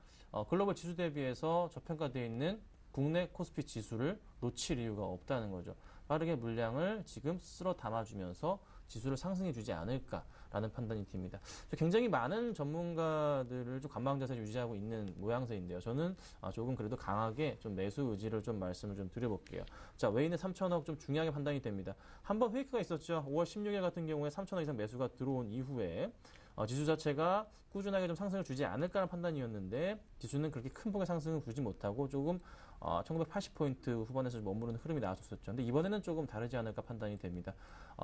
글로벌 지수 대비해서 저평가되어 있는 국내 코스피 지수를 놓칠 이유가 없다는 거죠. 빠르게 물량을 지금 쓸어 담아주면서 지수를 상승해 주지 않을까라는 판단이 듭니다. 굉장히 많은 전문가들을 좀 관망 자세를 유지하고 있는 모양새인데요. 저는 조금 그래도 강하게 좀 매수 의지를 좀 말씀을 좀 드려볼게요. 자, 외인의 3천억 좀 중요하게 판단이 됩니다. 한번 페이크가 있었죠. 5월 16일 같은 경우에 3천억 이상 매수가 들어온 이후에 지수 자체가 꾸준하게 좀 상승을 주지 않을까라는 판단이었는데, 지수는 그렇게 큰 폭의 상승을 주지 못하고 조금 1980포인트 후반에서 머무르는 흐름이 나왔었죠. 근데 이번에는 조금 다르지 않을까 판단이 됩니다.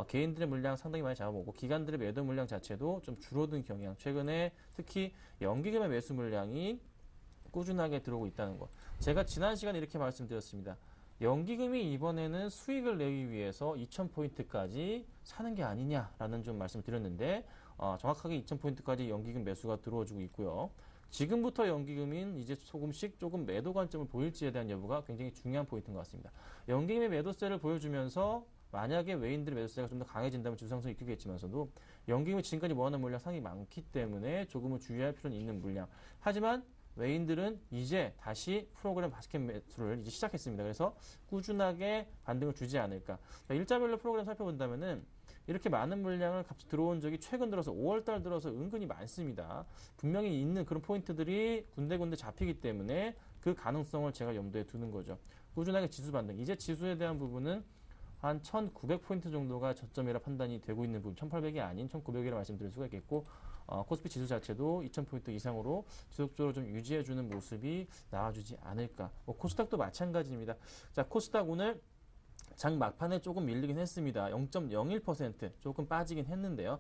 개인들의 물량 상당히 많이 잡아보고, 기관들의 매도 물량 자체도 좀 줄어든 경향, 최근에 특히 연기금의 매수 물량이 꾸준하게 들어오고 있다는 것. 제가 지난 시간에 이렇게 말씀드렸습니다. 연기금이 이번에는 수익을 내기 위해서 2,000포인트까지 사는 게 아니냐라는 좀 말씀을 드렸는데, 정확하게 2,000포인트까지 연기금 매수가 들어와주고 있고요. 지금부터 연기금인 이제 조금씩 조금 매도 관점을 보일지에 대한 여부가 굉장히 중요한 포인트인 것 같습니다. 연기금의 매도세를 보여주면서 만약에 외인들의 매도세가 좀 더 강해진다면 지수 상승이 있겠지만서도, 연기금이 지금까지 모아놓은 물량 상당히 많기 때문에 조금은 주의할 필요는 있는 물량. 하지만 외인들은 이제 다시 프로그램 바스켓 매수를 이제 시작했습니다. 그래서 꾸준하게 반등을 주지 않을까. 일자별로 프로그램 살펴본다면은 이렇게 많은 물량을 갑자기 들어온 적이 최근 들어서 5월달 들어서 은근히 많습니다. 분명히 있는 그런 포인트들이 군데군데 잡히기 때문에 그 가능성을 제가 염두에 두는 거죠. 꾸준하게 지수 반등. 이제 지수에 대한 부분은 한 1900포인트 정도가 저점이라 판단이 되고 있는 부분, 1800이 아닌 1900이라 말씀드릴 수가 있겠고, 코스피 지수 자체도 2,000포인트 이상으로 지속적으로 좀 유지해주는 모습이 나와주지 않을까. 코스닥도 마찬가지입니다. 자, 코스닥 오늘 장 막판에 조금 밀리긴 했습니다. 0.01% 조금 빠지긴 했는데요.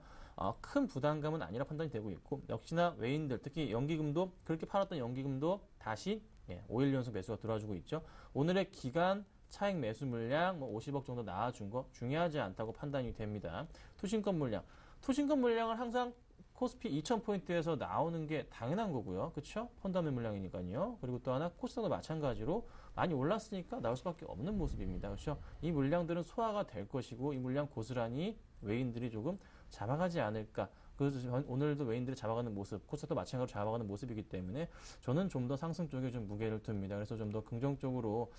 큰 부담감은 아니라 판단이 되고 있고, 역시나 외인들, 특히 연기금도 그렇게 팔았던 연기금도 다시 5일 연속 매수가 들어와주고 있죠. 오늘의 기간 차익 매수 물량 50억 정도 나와준 거 중요하지 않다고 판단이 됩니다. 투신권 물량은 항상 코스피 2,000포인트에서 나오는 게 당연한 거고요. 그렇죠? 펀더메 물량이니까요. 그리고 또 하나 코스닥도 마찬가지로 많이 올랐으니까 나올 수밖에 없는 모습입니다. 그렇죠? 이 물량들은 소화가 될 것이고 이 물량 고스란히 외인들이 조금 잡아가지 않을까. 그래서 오늘도 외인들이 잡아가는 모습, 코스닥도 마찬가지로 잡아가는 모습이기 때문에 저는 좀 더 상승 쪽에 좀 무게를 둡니다. 그래서 좀 더 긍정적으로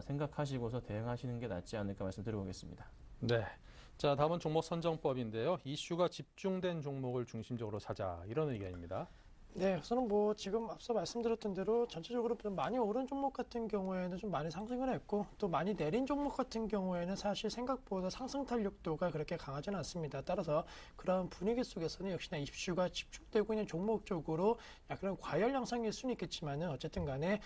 생각하시고서 대응하시는 게 낫지 않을까 말씀드려보겠습니다. 네. 자, 다음은 종목 선정법인데요. 이슈가 집중된 종목을 중심적으로 사자, 이런 의견입니다. 네, 우선은 뭐 지금 앞서 말씀드렸던 대로 전체적으로 좀 많이 오른 종목 같은 경우에는 좀 많이 상승을 했고, 또 많이 내린 종목 같은 경우에는 사실 생각보다 상승 탄력도가 그렇게 강하지는 않습니다. 따라서 그런 분위기 속에서는 역시나 이슈가 집중되고 있는 종목 쪽으로 약간 과열 양상일 수는 있겠지만은 어쨌든 간에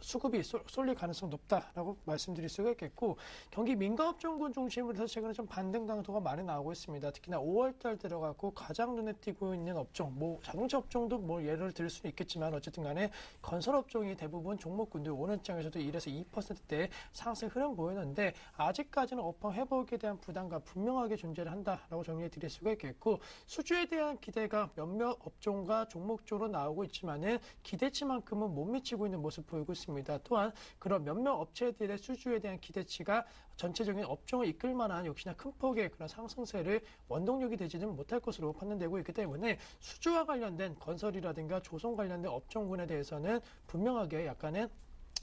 수급이 쏠릴 가능성이 높다라고 말씀드릴 수가 있겠고, 경기 민감업종군 중심으로 해서 최근에 좀 반등 강도가 많이 나오고 있습니다. 특히나 5월달 들어가고 가장 눈에 띄고 있는 업종, 뭐 자동차 업종도 뭐 예를 들 수는 있겠지만 어쨌든 간에 건설업종이 대부분 종목군들 오는 장에서도 1에서 2%대 상승 흐름 보이는데, 아직까지는 업황 회복에 대한 부담감 분명하게 존재를 한다라고 정리해 드릴 수가 있겠고, 수주에 대한 기대가 몇몇 업종과 종목 쪽으로 나오고 있지만은 기대치만큼은 못 미치고 있는 모습 보이고 있습니다. 또한 그런 몇몇 업체들의 수주에 대한 기대치가 전체적인 업종을 이끌 만한 역시나 큰 폭의 그런 상승세를 원동력이 되지는 못할 것으로 판단되고 있기 때문에 수주와 관련된 건설이라든가 조선 관련된 업종군에 대해서는 분명하게 약간은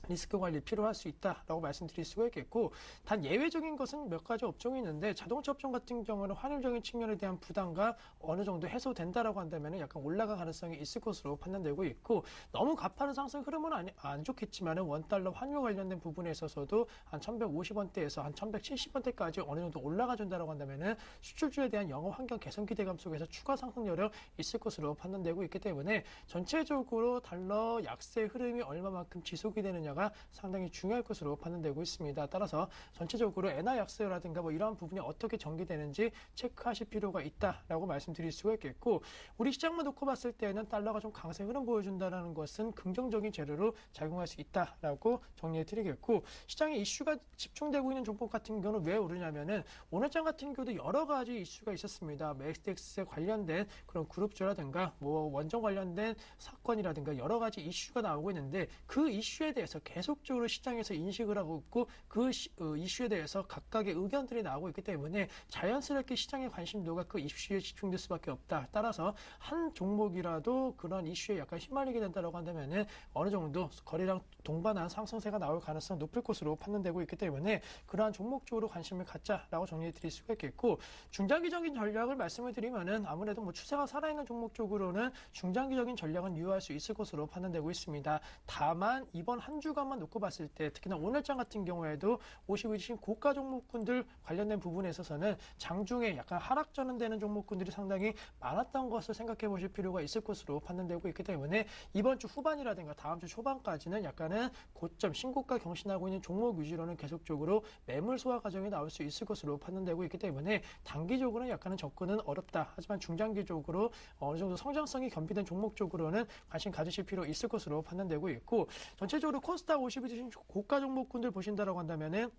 리스크 관리 필요할 수 있다라고 말씀드릴 수가 있겠고, 단 예외적인 것은 몇 가지 업종이 있는데, 자동차 업종 같은 경우는 환율적인 측면에 대한 부담가 어느 정도 해소된다라고 한다면 약간 올라갈 가능성이 있을 것으로 판단되고 있고, 너무 가파른 상승 흐름은 안 좋겠지만 원달러 환율 관련된 부분에 있어서도 한 1,150원대에서 한 1,170원대까지 어느 정도 올라가 준다라고 한다면 수출주에 대한 영업 환경 개선 기대감 속에서 추가 상승 여력 있을 것으로 판단되고 있기 때문에 전체적으로 달러 약세 흐름이 얼마만큼 지속이 되느냐 가 상당히 중요할 것으로 판단되고 있습니다. 따라서 전체적으로 엔화 약세라든가 뭐 이러한 부분이 어떻게 전개되는지 체크하실 필요가 있다라고 말씀드릴 수가 있겠고, 우리 시장만 놓고 봤을 때는 달러가 좀 강세 흐름 보여준다는 것은 긍정적인 재료로 작용할 수 있다라고 정리해 드리겠고, 시장에 이슈가 집중되고 있는 종목 같은 경우는 왜 오르냐면은 오늘장 같은 경우도 여러 가지 이슈가 있었습니다. 맥스텍스에 관련된 그런 그룹주라든가 뭐 원전 관련된 사건이라든가 여러 가지 이슈가 나오고 있는데, 그 이슈에 대해서 계속적으로 시장에서 인식을 하고 있고, 그 이슈에 대해서 각각의 의견들이 나오고 있기 때문에 자연스럽게 시장의 관심도가 그 이슈에 집중될 수밖에 없다. 따라서 한 종목이라도 그런 이슈에 약간 휘말리게 된다고 한다면은 어느 정도 거래량 동반한 상승세가 나올 가능성이 높을 것으로 판단되고 있기 때문에 그러한 종목 쪽으로 관심을 갖자라고 정리해 드릴 수가 있겠고, 중장기적인 전략을 말씀을 드리면은 아무래도 뭐 추세가 살아있는 종목 쪽으로는 중장기적인 전략은 유효할 수 있을 것으로 판단되고 있습니다. 다만 이번 한 주간만 놓고 봤을 때, 특히나 오늘장 같은 경우에도 52신 고가 종목군들 관련된 부분에 있어서는 장중에 약간 하락 전환되는 종목군들이 상당히 많았던 것을 생각해 보실 필요가 있을 것으로 판단되고 있기 때문에 이번 주 후반이라든가 다음 주 초반까지는 약간은 고점 신고가 경신하고 있는 종목 위주로는 계속적으로 매물 소화 과정이 나올 수 있을 것으로 판단되고 있기 때문에 단기적으로는 약간은 접근은 어렵다. 하지만 중장기적으로 어느 정도 성장성이 겸비된 종목 쪽으로는 관심 가지실 필요 있을 것으로 판단되고 있고, 전체적으로 코스닥 52 고가 종목군들 보신다라고 한다면은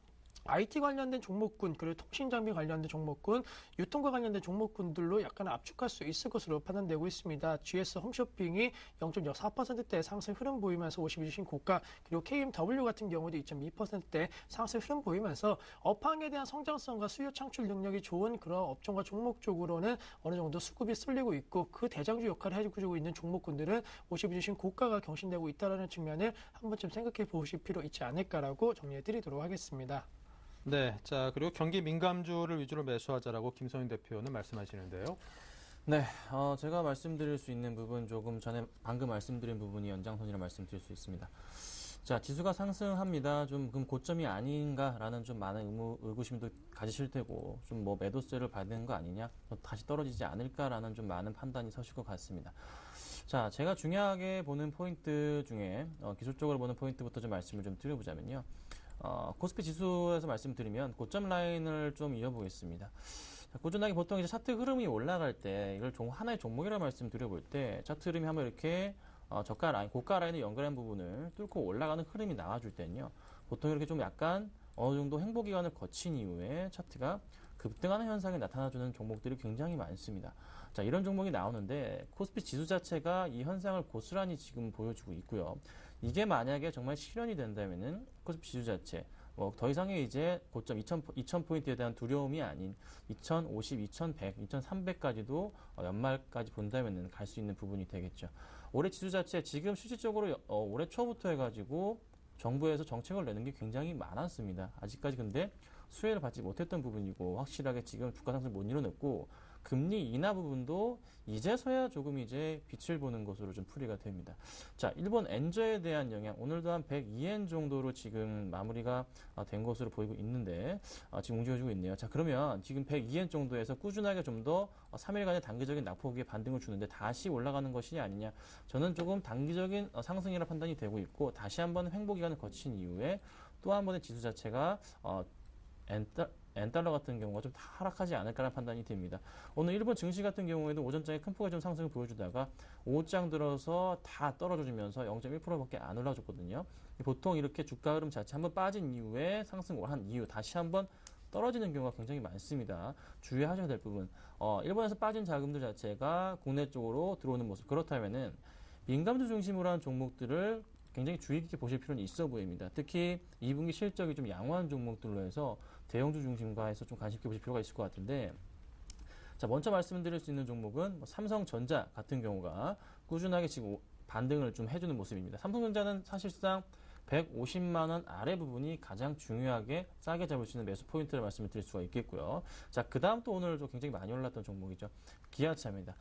IT 관련된 종목군, 그리고 통신장비 관련된 종목군, 유통과 관련된 종목군들로 약간 압축할 수 있을 것으로 판단되고 있습니다. GS 홈쇼핑이 0.04%대 상승 흐름 보이면서 52주신 고가, 그리고 KMW 같은 경우도 2.2%대 상승 흐름 보이면서 업황에 대한 성장성과 수요 창출 능력이 좋은 그런 업종과 종목 쪽으로는 어느 정도 수급이 쏠리고 있고, 그 대장주 역할을 해주고 있는 종목군들은 52주신 고가가 경신되고 있다는 측면을 한 번쯤 생각해 보실 필요 있지 않을까라고 정리해 드리도록 하겠습니다. 네, 자, 그리고 경기 민감주를 위주로 매수하자라고 김성인 대표는 말씀하시는데요. 네, 제가 말씀드릴 수 있는 부분 조금 전에 방금 말씀드린 부분이 연장선이라 말씀드릴 수 있습니다. 자, 지수가 상승합니다. 좀 그럼 고점이 아닌가라는 좀 많은 의구심도 가지실 테고, 좀 뭐 매도세를 받는 거 아니냐, 다시 떨어지지 않을까라는 좀 많은 판단이 서실 것 같습니다. 자, 제가 중요하게 보는 포인트 중에 기술적으로 보는 포인트부터 좀 말씀을 좀 드려보자면요. 코스피 지수에서 말씀드리면 고점 라인을 좀 이어보겠습니다. 자, 꾸준하게 보통 이제 차트 흐름이 올라갈 때 이걸 하나의 종목이라 말씀드려볼 때 차트 흐름이 한번 이렇게 저가 라인, 고가 라인을 연결한 부분을 뚫고 올라가는 흐름이 나와줄 때는요. 보통 이렇게 좀 약간 어느 정도 행보 기간을 거친 이후에 차트가 급등하는 현상이 나타나주는 종목들이 굉장히 많습니다. 자, 이런 종목이 나오는데 코스피 지수 자체가 이 현상을 고스란히 지금 보여주고 있고요. 이게 만약에 정말 실현이 된다면은 코스피 지수 자체 더 이상의 이제 고점 2000포인트에 대한 두려움이 아닌 2050, 2100, 2300까지도 연말까지 본다면은 갈 수 있는 부분이 되겠죠. 올해 지수 자체 지금 실질적으로 올해 초부터 해가지고 정부에서 정책을 내는 게 굉장히 많았습니다. 아직까지 근데 수혜를 받지 못했던 부분이고 확실하게 지금 주가 상승을 못 이뤄냈고 금리 인하 부분도 이제서야 조금 이제 빛을 보는 것으로 좀 풀이가 됩니다. 자, 일본 엔저에 대한 영향 오늘도 한 102엔 정도로 지금 마무리가 된 것으로 보이고 있는데 지금 움직여주고 있네요. 자, 그러면 지금 102엔 정도에서 꾸준하게 좀 더 3일간의 단기적인 낙폭의 반등을 주는데 다시 올라가는 것이 아니냐. 저는 조금 단기적인 상승이라 판단이 되고 있고 다시 한번 횡보 기간을 거친 이후에 또 한 번의 지수 자체가 엔달러 같은 경우가 좀 하락하지 않을까라는 판단이 됩니다. 오늘 일본 증시 같은 경우에도 오전장에 큰 폭의 좀 상승을 보여주다가 오후장 들어서 다 떨어져주면서 0.1%밖에 안 올라줬거든요. 보통 이렇게 주가 흐름 자체 한번 빠진 이후에 상승을 한 이후 다시 한번 떨어지는 경우가 굉장히 많습니다. 주의하셔야 될 부분. 일본에서 빠진 자금들 자체가 국내 쪽으로 들어오는 모습. 그렇다면은 민감주 중심으로 한 종목들을 굉장히 주의 깊게 보실 필요는 있어 보입니다. 특히 2분기 실적이 좀 양호한 종목들로 해서 대형주 중심과 해서 좀 관심 있게 보실 필요가 있을 것 같은데, 자, 먼저 말씀드릴 수 있는 종목은 삼성전자 같은 경우가 꾸준하게 지금 반등을 좀 해주는 모습입니다. 삼성전자는 사실상 150만 원 아래 부분이 가장 중요하게 싸게 잡을 수 있는 매수 포인트를 말씀을 드릴 수가 있겠고요. 자, 그 다음 또 오늘 좀 굉장히 많이 올랐던 종목이죠. 기아차입니다.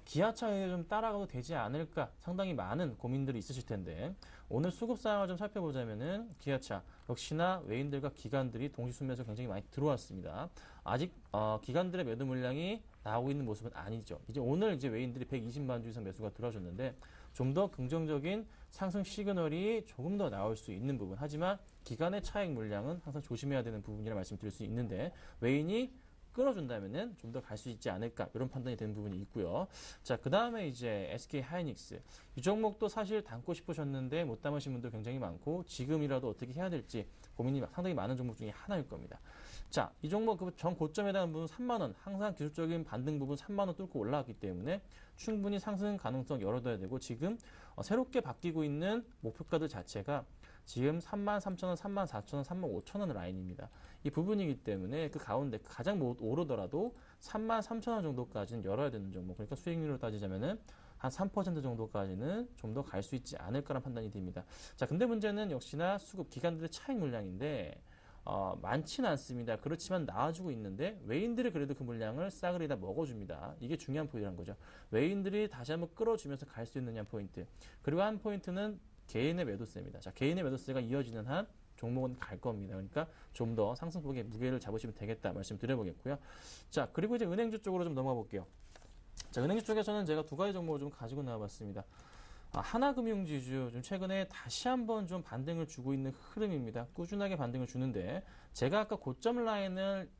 기아차에 좀 따라가도 되지 않을까 상당히 많은 고민들이 있으실 텐데 오늘 수급 상황을 좀 살펴보자면은 기아차 역시나 외인들과 기관들이 동시 수매에서 굉장히 많이 들어왔습니다. 아직 기관들의 매도 물량이 나오고 있는 모습은 아니죠. 이제 오늘 이제 외인들이 120만 주 이상 매수가 들어와줬는데 좀 더 긍정적인 상승 시그널이 조금 더 나올 수 있는 부분. 하지만 기관의 차익 물량은 항상 조심해야 되는 부분이라 말씀드릴 수 있는데 외인이 끌어준다면은 좀 더 갈 수 있지 않을까 이런 판단이 되는 부분이 있고요. 자, 그 다음에 이제 SK 하이닉스 이 종목도 사실 담고 싶으셨는데 못 담으신 분들 굉장히 많고 지금이라도 어떻게 해야 될지 고민이 상당히 많은 종목 중에 하나일 겁니다. 자, 이 종목 그 전 고점에 대한 부분 3만 원 항상 기술적인 반등 부분 3만 원 뚫고 올라왔기 때문에 충분히 상승 가능성 열어둬야 되고 지금 새롭게 바뀌고 있는 목표가들 자체가 지금 33,000원, 34,000원, 35,000원 라인입니다. 이 부분이기 때문에 그 가운데 가장 못 오르더라도 33,000원 정도까지는 열어야 되는 종목. 그러니까 수익률로 따지자면은 한 3% 정도까지는 좀 더 갈 수 있지 않을까라는 판단이 됩니다. 자, 근데 문제는 역시나 수급 기관들의 차익 물량인데 많지는 않습니다. 그렇지만 나와주고 있는데 외인들이 그래도 그 물량을 싸그리 다 먹어줍니다. 이게 중요한 포인트라는 거죠. 외인들이 다시 한번 끌어주면서 갈 수 있느냐 포인트. 그리고 한 포인트는 개인의 매도세입니다. 자, 개인의 매도세가 이어지는 한 종목은 갈 겁니다. 그러니까 좀 더 상승폭의 무게를 잡으시면 되겠다 말씀드려보겠고요. 자, 그리고 이제 은행주 쪽으로 좀 넘어가 볼게요. 자, 은행주 쪽에서는 제가 두 가지 종목을 좀 가지고 나와봤습니다. 하나금융지주 좀 최근에 다시 한번 좀 반등을 주고 있는 흐름입니다. 꾸준하게 반등을 주는데 제가 아까 고점 라인을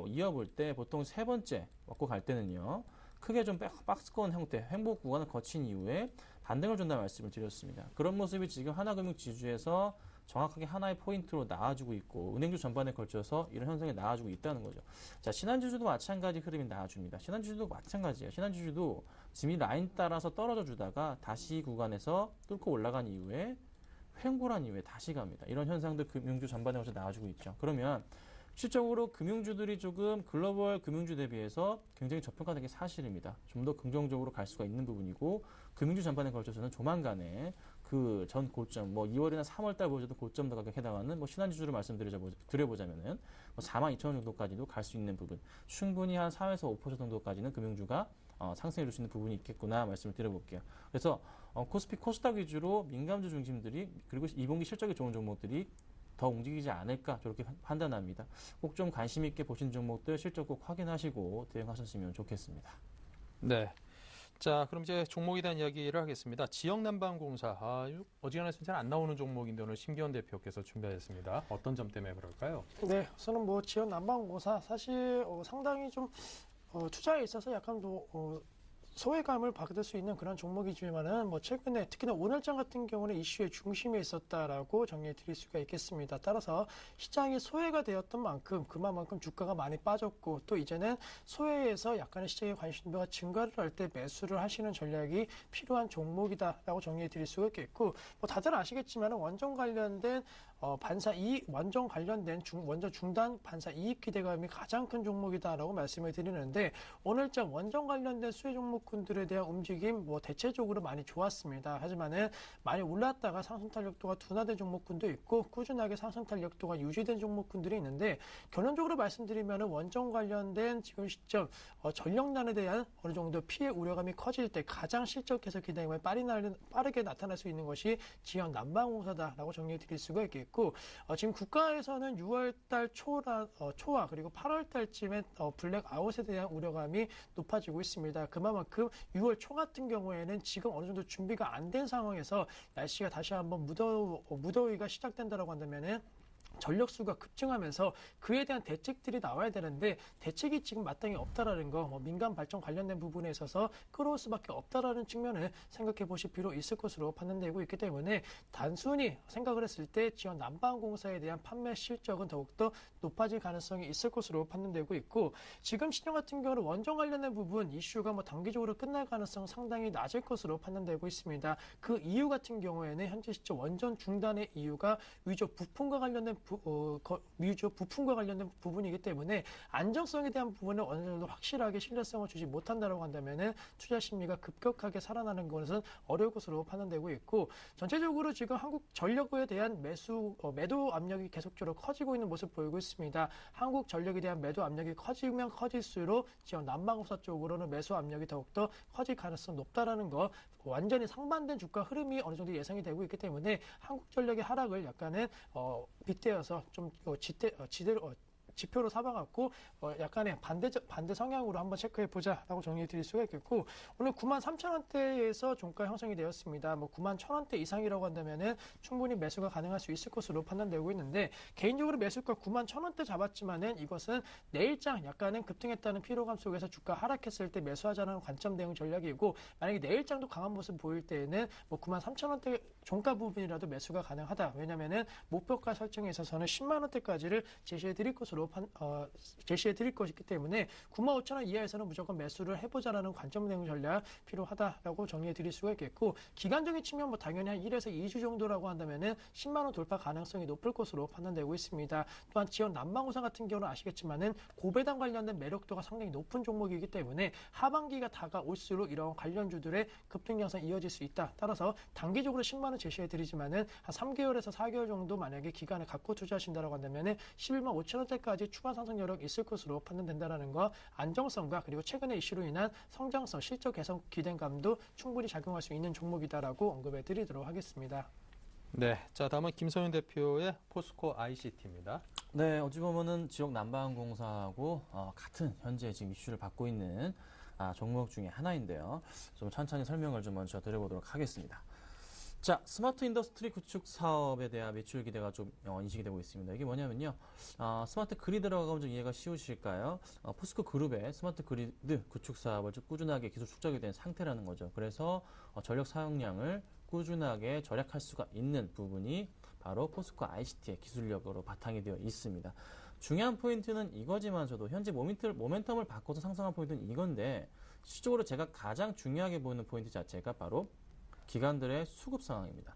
이어볼 때 보통 세 번째 먹고 갈 때는요. 크게 좀 박스권 형태, 횡보 구간을 거친 이후에 반등을 준다는 말씀을 드렸습니다. 그런 모습이 지금 하나금융지주에서 정확하게 하나의 포인트로 나와주고 있고 은행주 전반에 걸쳐서 이런 현상이 나와주고 있다는 거죠. 자, 신한지주도 마찬가지 흐름이 나와줍니다. 신한지주도 마찬가지예요. 신한지주도 지금 이 라인 따라서 떨어져 주다가 다시 구간에서 뚫고 올라간 이후에 횡보란 이후에 다시 갑니다. 이런 현상들 금융주 전반에 걸쳐 나와주고 있죠. 그러면 실적으로 금융주들이 조금 글로벌 금융주 대비해서 굉장히 저평가된 게 사실입니다. 좀 더 긍정적으로 갈 수가 있는 부분이고 금융주 전반에 걸쳐서는 조만간에 그 전 고점, 2월이나 3월달 보여줘도 고점 가격에 해당하는 신한지주를 말씀드려보자면은 42,000원 정도까지도 갈 수 있는 부분, 충분히 한 4에서 5% 정도까지는 금융주가 상승해 줄 수 있는 부분이 있겠구나 말씀을 드려볼게요. 그래서 코스피 코스닥 위주로 민감주 중심들이 그리고 2분기 실적이 좋은 종목들이 더 움직이지 않을까 저렇게 판단합니다. 꼭 좀 관심 있게 보신 종목들 실적 꼭 확인하시고 대응하셨으면 좋겠습니다. 네. 자, 그럼 이제 종목에 대한 이야기를 하겠습니다. 지역난방공사, 어지간해서 잘 안 나오는 종목인데 오늘 심기현 대표께서 준비하셨습니다. 어떤 점 때문에 그럴까요? 네, 우선은 뭐 지역 난방공사 사실 상당히 좀 투자에 있어서 약간 소외감을 받을 수 있는 그런 종목이지만은 뭐 최근에 특히나 오늘장 같은 경우는 이슈의 중심에 있었다라고 정리해 드릴 수가 있겠습니다. 따라서 시장이 소외가 되었던 만큼 그만큼 주가가 많이 빠졌고 또 이제는 소외에서 약간의 시장의 관심도가 증가를 할 때 매수를 하시는 전략이 필요한 종목이다라고 정리해 드릴 수가 있겠고 뭐 다들 아시겠지만은 원전 관련된 원전 관련된 원전 중단 반사 이익 기대감이 가장 큰 종목이다라고 말씀을 드리는데 오늘장 원전 관련된 수혜 종목군들에 대한 움직임 뭐 대체적으로 많이 좋았습니다. 하지만은 많이 올랐다가 상승 탄력도가 둔화된 종목군도 있고 꾸준하게 상승 탄력도가 유지된 종목군들이 있는데 결론적으로 말씀드리면은 원전 관련된 지금 시점 전력난에 대한 어느 정도 피해 우려감이 커질 때 가장 실적 해석 기대감이 빠르게 나타날 수 있는 것이 지역 난방공사다라고 정리해 드릴 수가 있겠고 지금 국가에서는 6월달 초와 그리고 8월달쯤에 블랙아웃에 대한 우려감이 높아지고 있습니다. 그만큼 6월 초 같은 경우에는 지금 어느 정도 준비가 안 된 상황에서 날씨가 다시 한번 무더위가 시작된다라고 한다면은 전력수가 급증하면서 그에 대한 대책들이 나와야 되는데 대책이 지금 마땅히 없다라는 거, 민간 발전 관련된 부분에 있어서 끌어올 수밖에 없다라는 측면을 생각해 보실 필요 있을 것으로 판단되고 있기 때문에 단순히 생각을 했을 때 지역 난방공사에 대한 판매 실적은 더욱더 높아질 가능성이 있을 것으로 판단되고 있고 지금 시장 같은 경우는 원전 관련된 부분 이슈가 뭐 단기적으로 끝날 가능성은 상당히 낮을 것으로 판단되고 있습니다. 그 이유 같은 경우에는 현재 시점 원전 중단의 이유가 위조 부품과 관련된 부분이기 때문에 안정성에 대한 부분은 어느 정도 확실하게 신뢰성을 주지 못한다고 한다면은 투자 심리가 급격하게 살아나는 것은 어려울 것으로 판단되고 있고 전체적으로 지금 한국전력에 대한 매도 압력이 계속적으로 커지고 있는 모습 보이고 있습니다. 한국전력에 대한 매도 압력이 커지면 커질수록 지역 난방공사 쪽으로는 매수 압력이 더욱더 커질 가능성이 높다라는 거 완전히 상반된 주가 흐름이 어느 정도 예상이 되고 있기 때문에 한국전력의 하락을 약간은 빗대어서 좀 지표로 삼아갖고 약간의 반대 성향으로 한번 체크해보자라고 정리해 드릴 수가 있겠고 오늘 93,000원대에서 종가 형성이 되었습니다. 91,000원대 이상이라고 한다면은 충분히 매수가 가능할 수 있을 것으로 판단되고 있는데 개인적으로 매수가 91,000원대 잡았지만은 이것은 내일장 약간은 급등했다는 피로감 속에서 주가 하락했을 때 매수하자는 관점 대응 전략이고 만약에 내일장도 강한 모습 보일 때에는 93,000원대 종가 부분이라도 매수가 가능하다. 왜냐면은 목표가 설정에 있어서는 10만 원대까지를 제시해 드릴 것으로 제시해 드릴 것이기 때문에 95,000원 이하에서는 무조건 매수를 해보자라는 관점 대응 전략 필요하다라고 정리해 드릴 수가 있겠고 기간적인 측면 당연히 한 1에서 2주 정도라고 한다면은 10만 원 돌파 가능성이 높을 것으로 판단되고 있습니다. 또한 지역 난방공사 같은 경우는 아시겠지만은 고배당 관련된 매력도가 상당히 높은 종목이기 때문에 하반기가 다가올수록 이런 관련주들의 급등 양상이 이어질 수 있다. 따라서 단기적으로 10만 원 제시해 드리지만은 한 3개월에서 4개월 정도 만약에 기간을 갖고 투자하신다라고 한다면은 11만 5천 원대까지 추가 상승 여력이 있을 것으로 판단된다라는 거 안정성과 그리고 최근의 이슈로 인한 성장성, 실적 개선 기대감도 충분히 작용할 수 있는 종목이다라고 언급해 드리도록 하겠습니다. 네, 자 다음은 김성윤 대표의 포스코 ICT입니다. 네, 어찌 보면은 지역 난방공사하고 같은 현재 지금 이슈를 받고 있는 종목 중에 하나인데요. 좀 천천히 설명을 좀 먼저 드려보도록 하겠습니다. 자, 스마트 인더스트리 구축 사업에 대한 매출 기대가 좀 인식이 되고 있습니다. 이게 뭐냐면요. 스마트 그리드라고 하면 좀 이해가 쉬우실까요? 포스코 그룹의 스마트 그리드 구축 사업을 좀 꾸준하게 기술 축적이 된 상태라는 거죠. 그래서 전력 사용량을 꾸준하게 절약할 수가 있는 부분이 바로 포스코 ICT의 기술력으로 바탕이 되어 있습니다. 중요한 포인트는 이거지만서도 현재 모멘텀을 바꿔서 상승한 포인트는 이건데 실질적으로 제가 가장 중요하게 보이는 포인트 자체가 바로 기관들의 수급 상황입니다.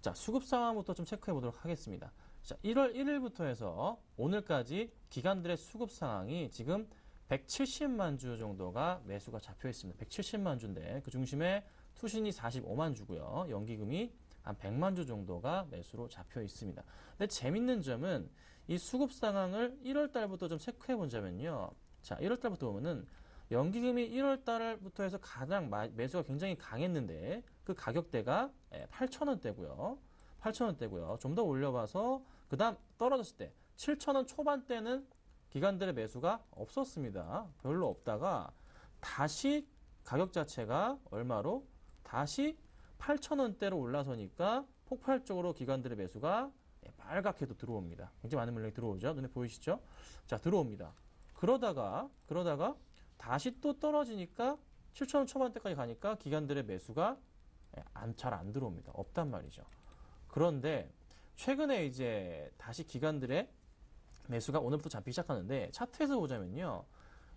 자, 수급 상황부터 좀 체크해 보도록 하겠습니다. 자, 1월 1일부터 해서 오늘까지 기관들의 수급 상황이 지금 170만 주 정도가 매수가 잡혀 있습니다. 170만 주인데 그 중심에 투신이 45만 주고요. 연기금이 한 100만 주 정도가 매수로 잡혀 있습니다. 근데 재밌는 점은 이 수급 상황을 1월 달부터 좀 체크해 보자면요. 자, 1월 달부터 보면은 연기금이 1월 달부터 해서 가장 매수가 굉장히 강했는데 그 가격대가 8,000원대고요. 8,000원대고요. 좀 더 올려봐서 그 다음 떨어졌을 때 7,000원 초반대는 기관들의 매수가 없었습니다. 별로 없다가 다시 가격 자체가 얼마로? 다시 8,000원대로 올라서니까 폭발적으로 기관들의 매수가 빨갛게도 들어옵니다. 굉장히 많은 물량이 들어오죠. 눈에 보이시죠? 자, 들어옵니다. 그러다가 다시 또 떨어지니까 7,000원 초반대까지 가니까 기관들의 매수가 잘 안 들어옵니다. 없단 말이죠. 그런데 최근에 이제 다시 기관들의 매수가 오늘부터 잡히기 시작하는데 차트에서 보자면요.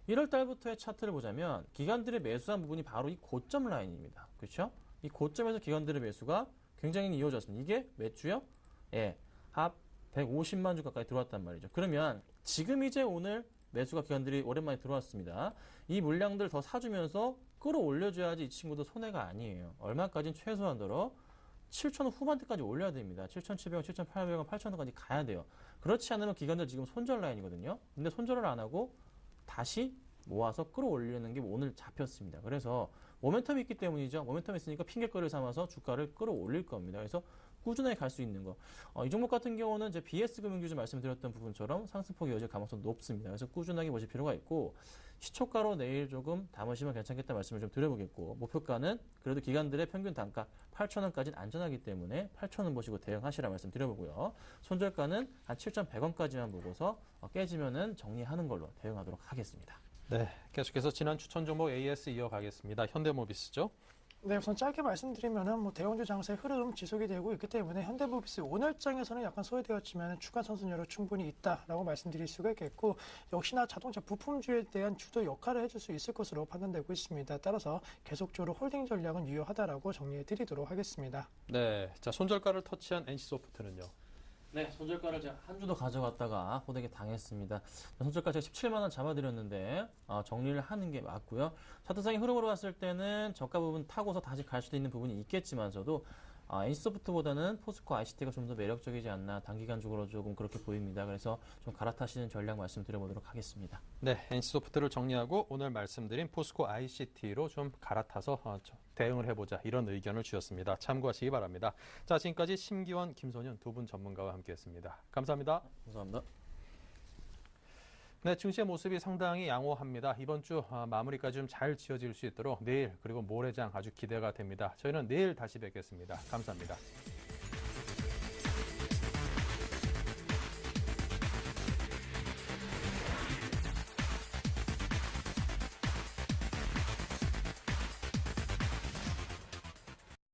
1월 달부터의 차트를 보자면 기관들의 매수한 부분이 바로 이 고점 라인입니다. 그렇죠? 이 고점에서 기관들의 매수가 굉장히 이어졌습니다. 이게 몇 주요? 예, 합 150만 주 가까이 들어왔단 말이죠. 그러면 지금 이제 오늘 매수가 기관들이 오랜만에 들어왔습니다. 이 물량들 더 사주면서 끌어올려줘야지 이 친구도 손해가 아니에요. 얼마까지는 최소한도로 7,000원 후반대까지 올려야 됩니다. 7,700원, 7,800원, 8,000원까지 가야 돼요. 그렇지 않으면 기관들 지금 손절 라인이거든요. 근데 손절을 안 하고 다시 모아서 끌어올리는 게 오늘 잡혔습니다. 그래서 모멘텀이 있기 때문이죠. 모멘텀이 있으니까 핑계거리를 삼아서 주가를 끌어올릴 겁니다. 그래서 꾸준하게 갈 수 있는 거. 이 종목 같은 경우는 이제 BS금융주주 말씀드렸던 부분처럼 상승폭이 여전히 가능성 높습니다. 그래서 꾸준하게 보실 필요가 있고 시초가로 내일 조금 담으시면 괜찮겠다 말씀을 좀 드려보겠고 목표가는 그래도 기관들의 평균 단가 8,000원까지는 안전하기 때문에 8,000원 보시고 대응하시라 말씀 드려보고요. 손절가는 한 7,100원까지만 보고서 깨지면은 정리하는 걸로 대응하도록 하겠습니다. 네, 계속해서 지난 추천 종목 AS 이어가겠습니다. 현대모비스죠. 네, 우선 짧게 말씀드리면은 대형주 장세의 흐름 지속이 되고 있기 때문에 현대모비스 오늘장에서는 약간 소외되었지만 추가 선순위로 충분히 있다라고 말씀드릴 수가 있겠고 역시나 자동차 부품주에 대한 주도 역할을 해줄 수 있을 것으로 판단되고 있습니다. 따라서 계속적으로 홀딩 전략은 유효하다라고 정리해드리도록 하겠습니다. 네, 자 손절가를 터치한 NC소프트는요. 네, 손절가를 제가 한 주도 가져갔다가 호되게 당했습니다. 손절가 제가 17만 원 잡아드렸는데 정리를 하는 게 맞고요. 차트상의 흐름으로 봤을 때는 저가 부분 타고서 다시 갈 수도 있는 부분이 있겠지만서도 NC소프트보다는 포스코 ICT가 좀 더 매력적이지 않나 단기간적으로 조금 그렇게 보입니다. 그래서 좀 갈아타시는 전략 말씀드려보도록 하겠습니다. 네, NC소프트를 정리하고 오늘 말씀드린 포스코 ICT로 좀 갈아타서 대응을 해보자 이런 의견을 주셨습니다. 참고하시기 바랍니다. 자, 지금까지 심기원, 김소년 두 분 전문가와 함께했습니다. 감사합니다. 감사합니다. 네, 증시의 모습이 상당히 양호합니다. 이번 주 마무리까지 좀 잘 지어질 수 있도록 내일 그리고 모레장 아주 기대가 됩니다. 저희는 내일 다시 뵙겠습니다. 감사합니다.